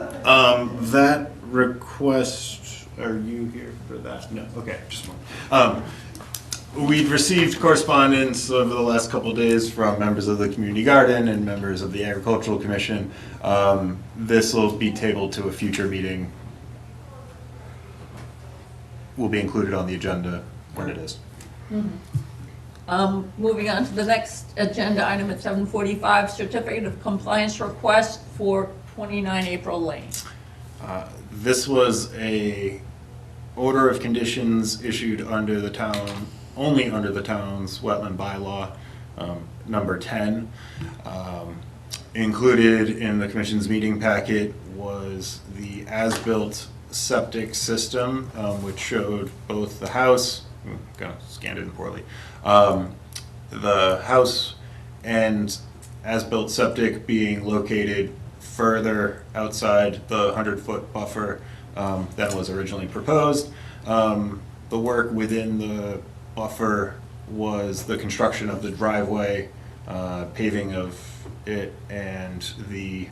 That request, are you here for that? No, okay, just one. We'd received correspondence over the last couple of days from members of the community garden and members of the agricultural commission. This will be tabled to a future meeting. Will be included on the agenda when it is.
Moving on to the next agenda item at 7:45, certificate of compliance request for 29 April Lane.
This was a order of conditions issued under the town, only under the town's wetland bylaw, number 10. Included in the commission's meeting packet was the as-built septic system, which showed both the house, kind of scanned it in poorly, the house and as-built septic being located further outside the 100-foot buffer than was originally proposed. The work within the buffer was the construction of the driveway, paving of it, and the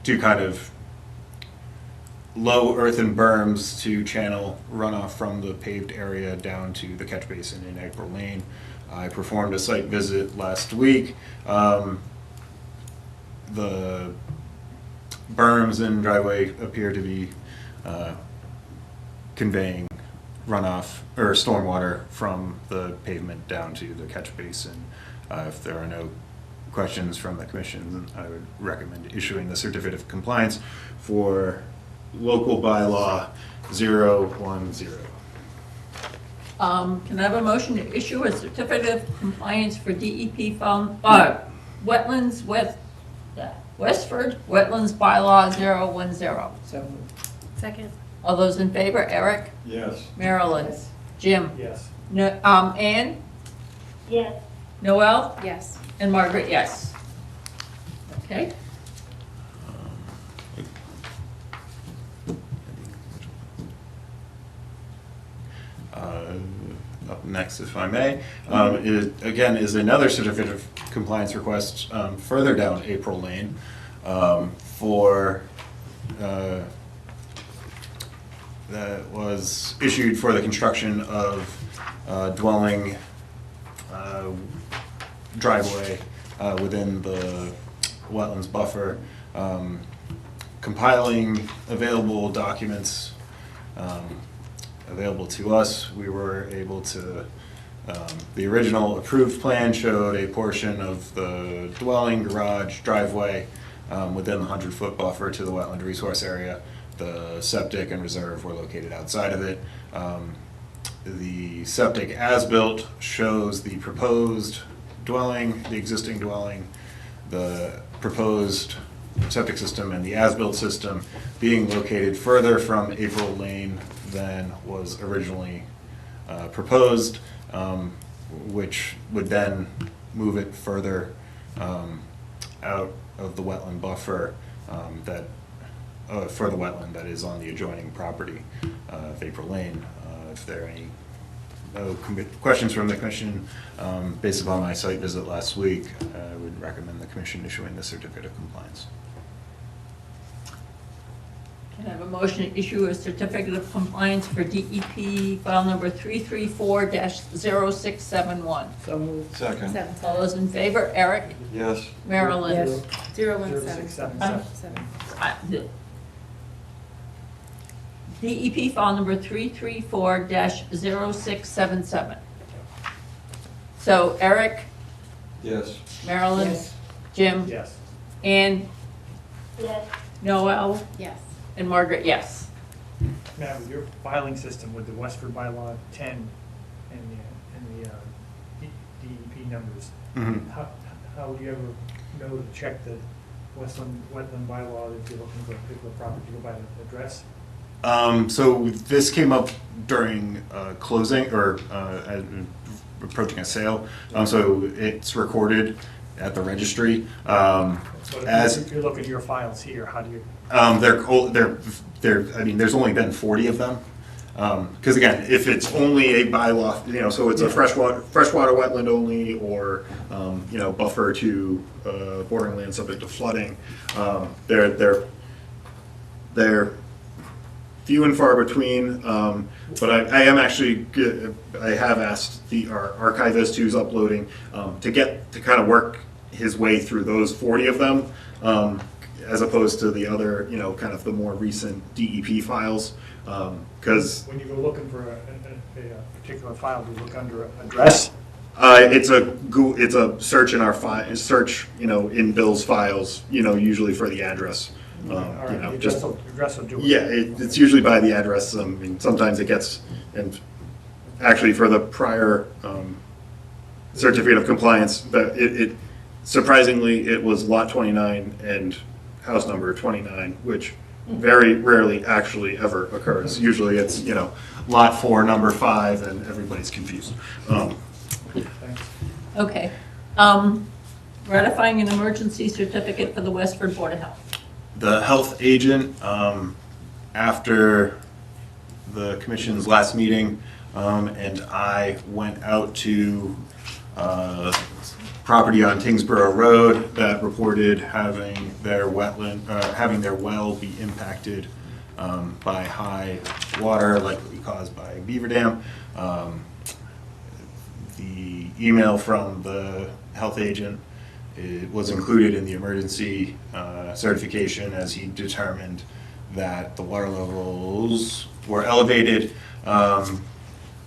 two kind of low earthen berms to channel runoff from the paved area down to the catch basin in April Lane. I performed a site visit last week. The berms and driveway appear to be conveying runoff or stormwater from the pavement down to the catch basin. If there are no questions from the commission, I would recommend issuing the certificate of compliance for local bylaw 010.
Can I have a motion to issue a certificate of compliance for DEP wetlands with Westford Wetlands Bylaw 010?
So moved.
Second.
All those in favor? Eric?
Yes.
Marilyn?
Yes.
Jim?
Yes.
No, Ann?
Yes.
Noel?
Yes.
And Margaret, yes. Okay.
Up next, if I may, again, is another certificate of compliance request further down April Lane for, that was issued for the construction of dwelling driveway within the wetlands buffer, compiling available documents available to us. We were able to, the original approved plan showed a portion of the dwelling, garage, driveway within the 100-foot buffer to the wetland resource area. The septic and reserve were located outside of it. The septic as-built shows the proposed dwelling, the existing dwelling, the proposed septic system, and the as-built system being located further from April Lane than was originally proposed, which would then move it further out of the wetland buffer for the wetland that is on the adjoining property of April Lane. If there are any questions from the commission, based upon my site visit last week, I would recommend the commission issuing the certificate of compliance.
Can I have a motion to issue a certificate of compliance for DEP file number 334-0671?
So moved.
Second.
All those in favor? Eric?
Yes.
Marilyn?
Yes.
01777.
DEP file number 334-0677. So Eric,
Yes.
Marilyn,
Yes.
Jim,
Yes.
Ann,
Yes.
Noel,
Yes.
and Margaret, yes.
Matt, with your filing system with the Westford bylaw 10 and the DEP numbers, how would you ever know to check the wetland bylaw if you're looking for a particular property? You go by the address?
So this came up during closing or approaching a sale. So it's recorded at the registry.
So
As
if you're looking at your files here, how do you?
they're. I mean, there's only been 40 of them. Because again, if it's only a bylaw, so it's a freshwater wetland only, or buffer to bordering land subject to flooding. They're few and far between. But I am actually I have asked our archivist who's uploading to kind of work his way through those 40 of them, as opposed to the other kind of the more recent DEP files. Because
when you go looking for a particular file, do you look under address?
It's a search in our search in Bill's files, usually for the address.
Address will do it.
Yeah, it's usually by the address. I mean, sometimes it gets, and actually for the prior certificate of compliance, it surprisingly it was lot 29 and house number 29, which very rarely actually ever occurs. Usually it's lot 4, number 5, and everybody's confused.
Okay. Ratifying an emergency certificate for the Westford Board of Health.
The health agent, after the commission's last meeting, and I went out to property on Tingsboro Road that reported having their well be impacted by high water likely caused by a beaver dam. The email from the health agent, it was included in the emergency certification, as he determined that the water levels were elevated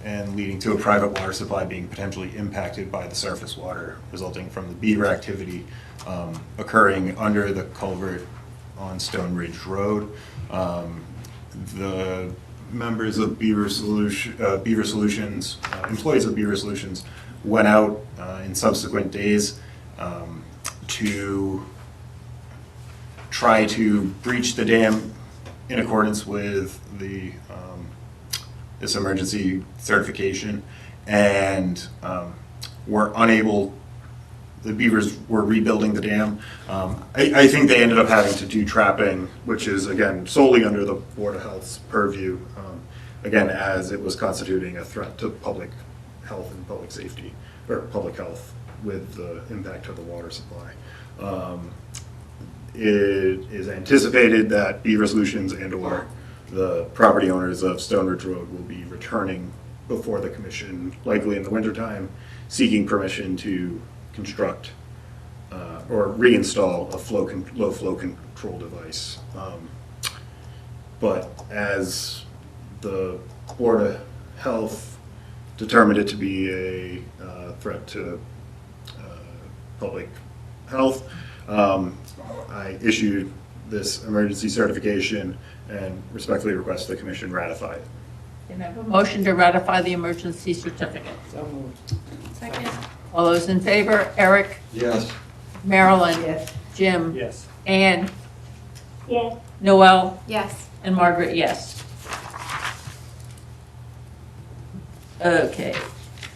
and leading to a private water supply being potentially impacted by the surface water resulting from the beaver activity occurring under the culvert on Stone Ridge Road. The members of Beaver Solutions, employees of Beaver Solutions, went out in subsequent days to try to breach the dam in accordance with the this emergency certification, and were unable. The beavers were rebuilding the dam. I think they ended up having to do trapping, which is again solely under the Board of Health's purview, again as it was constituting a threat to public health and public safety, or public health, with the impact of the water supply. It is anticipated that Beaver Solutions and/or the property owners of Stone Ridge Road will be returning before the commission, likely in the wintertime, seeking permission to construct or reinstall a low flow control device. But as the Board of Health determined it to be a threat to public health, I issued this emergency certification and respectfully request the commission ratify it.
Can I have a motion to ratify the emergency certificate?
So moved.
Second.
All those in favor? Eric?
Yes.
Marilyn?
Yes.
Jim?
Yes.
Ann?
yes,
Noel?
Yes.
And Margaret, yes. Okay,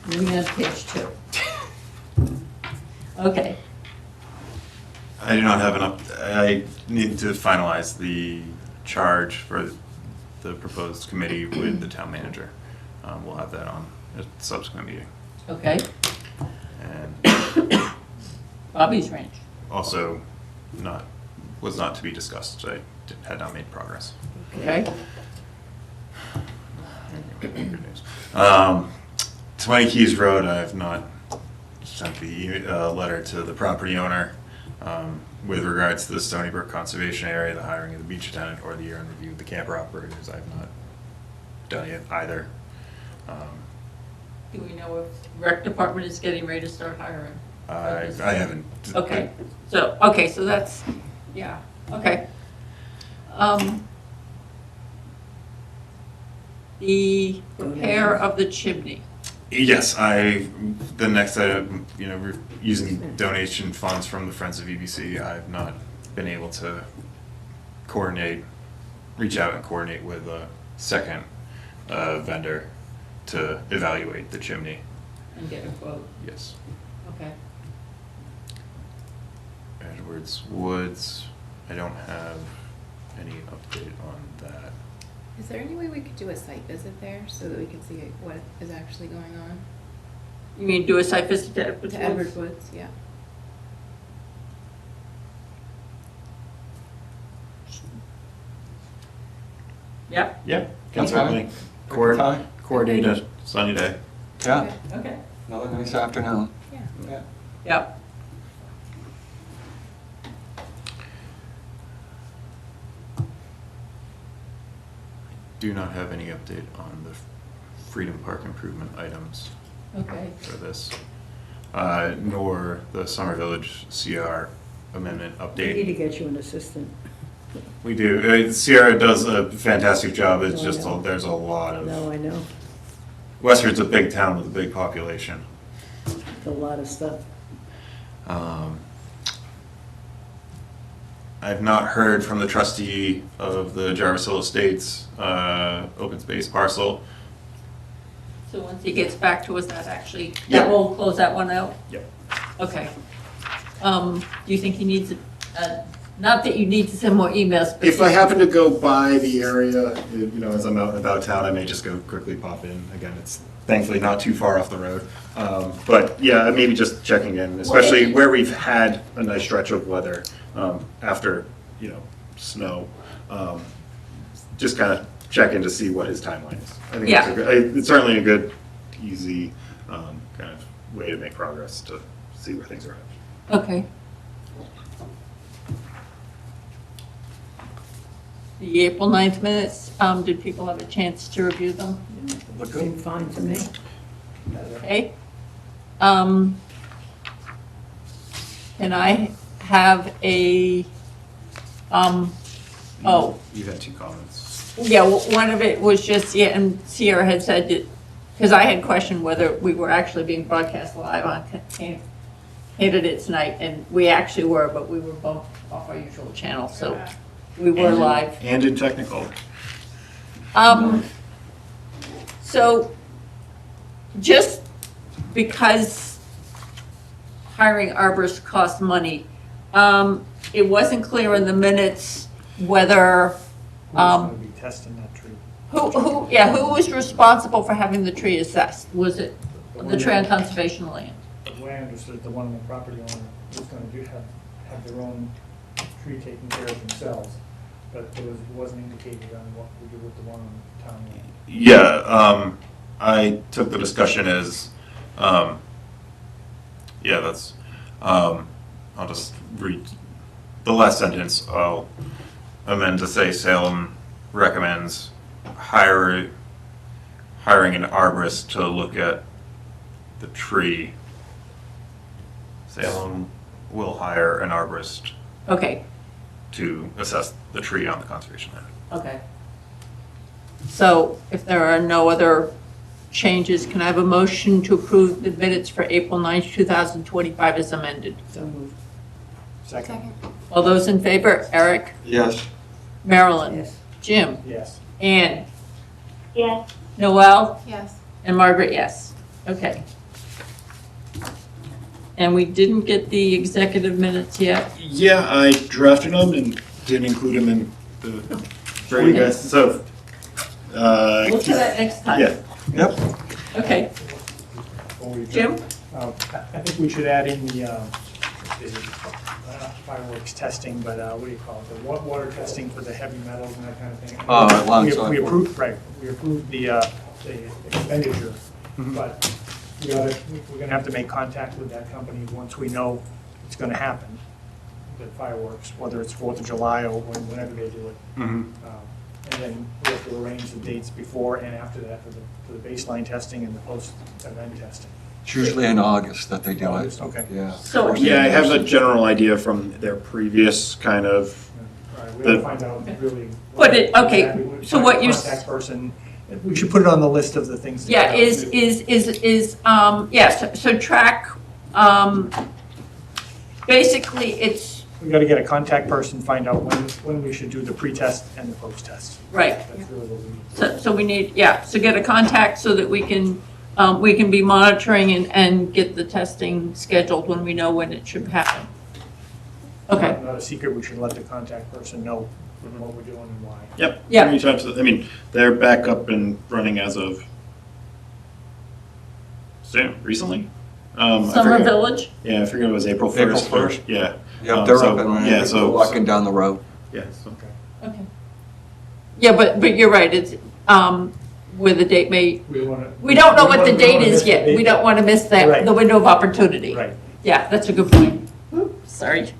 moving on to page 2. Okay,
I do not have I need to finalize the charge for the proposed committee with the town manager. We'll have that on a subsequent meeting.
okay.
And
Bobby's Ranch.
also was not to be discussed. I had not made progress.
Okay.
Good news. 20 Keys Road, I have not sent the letter to the property owner with regards to the Stony Brook Conservation Area, the hiring of the beach attendant, or the year-end review of the camper operators. I have not done it either.
Do we know if rec department is getting ready to start hiring?
I haven't.
Okay, so that's, yeah, okay. The repair of the chimney.
Yes, the next item, we're using donation funds from the Friends of EBC. I've not been able to reach out and coordinate with a second vendor to evaluate the chimney.
And get a quote,
Yes.
okay.
Edwards Woods, I don't have any update on that.
Is there any way we could do a site visit there so that we could see what is actually going on?
You mean do a site visit to Edwards
To
Woods?
Edward Woods, yeah.
Yep,
Yeah,
can certainly
coordinate a sunny day.
Yeah,
okay,
another nice afternoon.
Yeah.
yep.
Do not have any update on the Freedom Park improvement items
Okay.
for this, nor the Summer Village CR amendment
We need to
update.
get you an assistant.
We do. Sierra does a fantastic job. It's
No, I
just
know.
there's a lot of.
No, I know,
Westford's a big town with a big population.
it's a lot of stuff.
I've not heard from the trustee of the Jarvis Hill Estates open space parcel.
So once he gets back to us, that
Yeah.
will close that one out?
Yep.
Okay. Do you think he needs, not that you need to send more emails, but.
If I happen to go by the area, as I'm out and about town, I may just go quickly pop in. Again, it's thankfully not too far off the road. But yeah, maybe just checking in, especially where we've had a nice stretch of weather after, snow. Just kind of check in to see what his timeline is. I think it's certainly a good, easy kind of way to make progress to see where things are at.
Okay. The April 9th minutes, did people have a chance to review them?
Seemed fine to me.
Okay. Can I have a,
You had two comments.
yeah, one of it was just, yeah, and Sierra had said that, because I had questioned whether we were actually being broadcast live on Candidates Night, and we actually were, but we were both off our usual channel, so we were live.
And in technical.
So, just because hiring arborists costs money, it wasn't clear in the minutes whether,
Who's going to be testing that tree?
who was responsible for having the tree assessed? Was it the tree on conservation land?
The way I understood, the one on the property owner was going to have their own tree taken care of themselves, but it wasn't indicated on what we do with the one on town land.
Yeah, I took the discussion as, I'll just read the last sentence. I'll amend to say Salem recommends hiring an arborist to look at the tree. Salem will hire an arborist
Okay,
to assess the tree on the conservation land.
okay. So if there are no other changes, can I have a motion to approve the minutes for April 9th, 2025 as amended?
So moved.
Second.
All those in favor? Eric?
Yes.
Marilyn?
Yes.
Jim?
Yes.
Ann?
Yes.
Noel?
Yes.
And Margaret, yes. Okay. And we didn't get the executive minutes yet.
Yeah, I drafted them and didn't include them in the, for you guys, so.
We'll do that next time.
Yeah.
Yep.
Okay.
Before we
Jim?
adjourn, I think we should add in the fireworks testing, but what do you call it? The water testing for the heavy metals and that kind of thing. We approved, right, we approved the expenditure, but we're gonna have to make contact with that company once we know it's gonna happen, the fireworks, whether it's 4th of July or whenever they do it. And then we have to arrange the dates before and after that for the baseline testing and the post-event testing.
It's usually in August that they do it.
August, okay.
Yeah.
So,
Yeah, I have a general idea from their previous kind of,
All right, we gotta find out really.
okay, so what you're
Contact person, we should put it on the list of the things.
yeah, so track, basically it's,
We gotta get a contact person, find out when we should do the pre-test and the post-test.
right.
That's really what we need.
So we need, so get a contact so that we can be monitoring and get the testing scheduled when we know when it should happen. Okay.
Not a secret, we should let the contact person know what we're doing and why.
yep.
Yeah.
Many times, I mean, they're back up and running as of soon, recently. I
Summer
forget.
Village?
Yeah, I forget it was April 1st.
April 1st?
Yeah.
Yep, they're
so,
up and running.
Yeah, so.
Walking down the road.
Yeah, so.
Okay. Yeah, but you're right, it's, where the date may, we don't know what the date is yet. We don't want to miss that,
Right.
the window of opportunity.
Right.
Yeah, that's a good point. Sorry.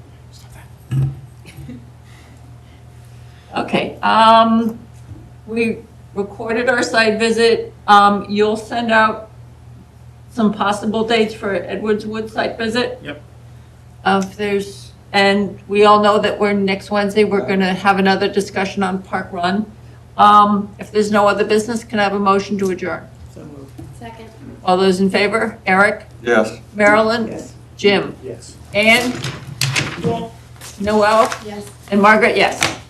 Okay, we recorded our site visit. You'll send out some possible dates for Edwards Wood site visit?
Yep.
And we all know that next Wednesday, we're gonna have another discussion on Park Run. If there's no other business, can I have a motion to adjourn?
So moved.
Second.
All those in favor? Eric?
Yes.
Marilyn?
Yes.
Jim?
Yes.
Ann?
Yes.
Noel?
Yes.
And Margaret, yes.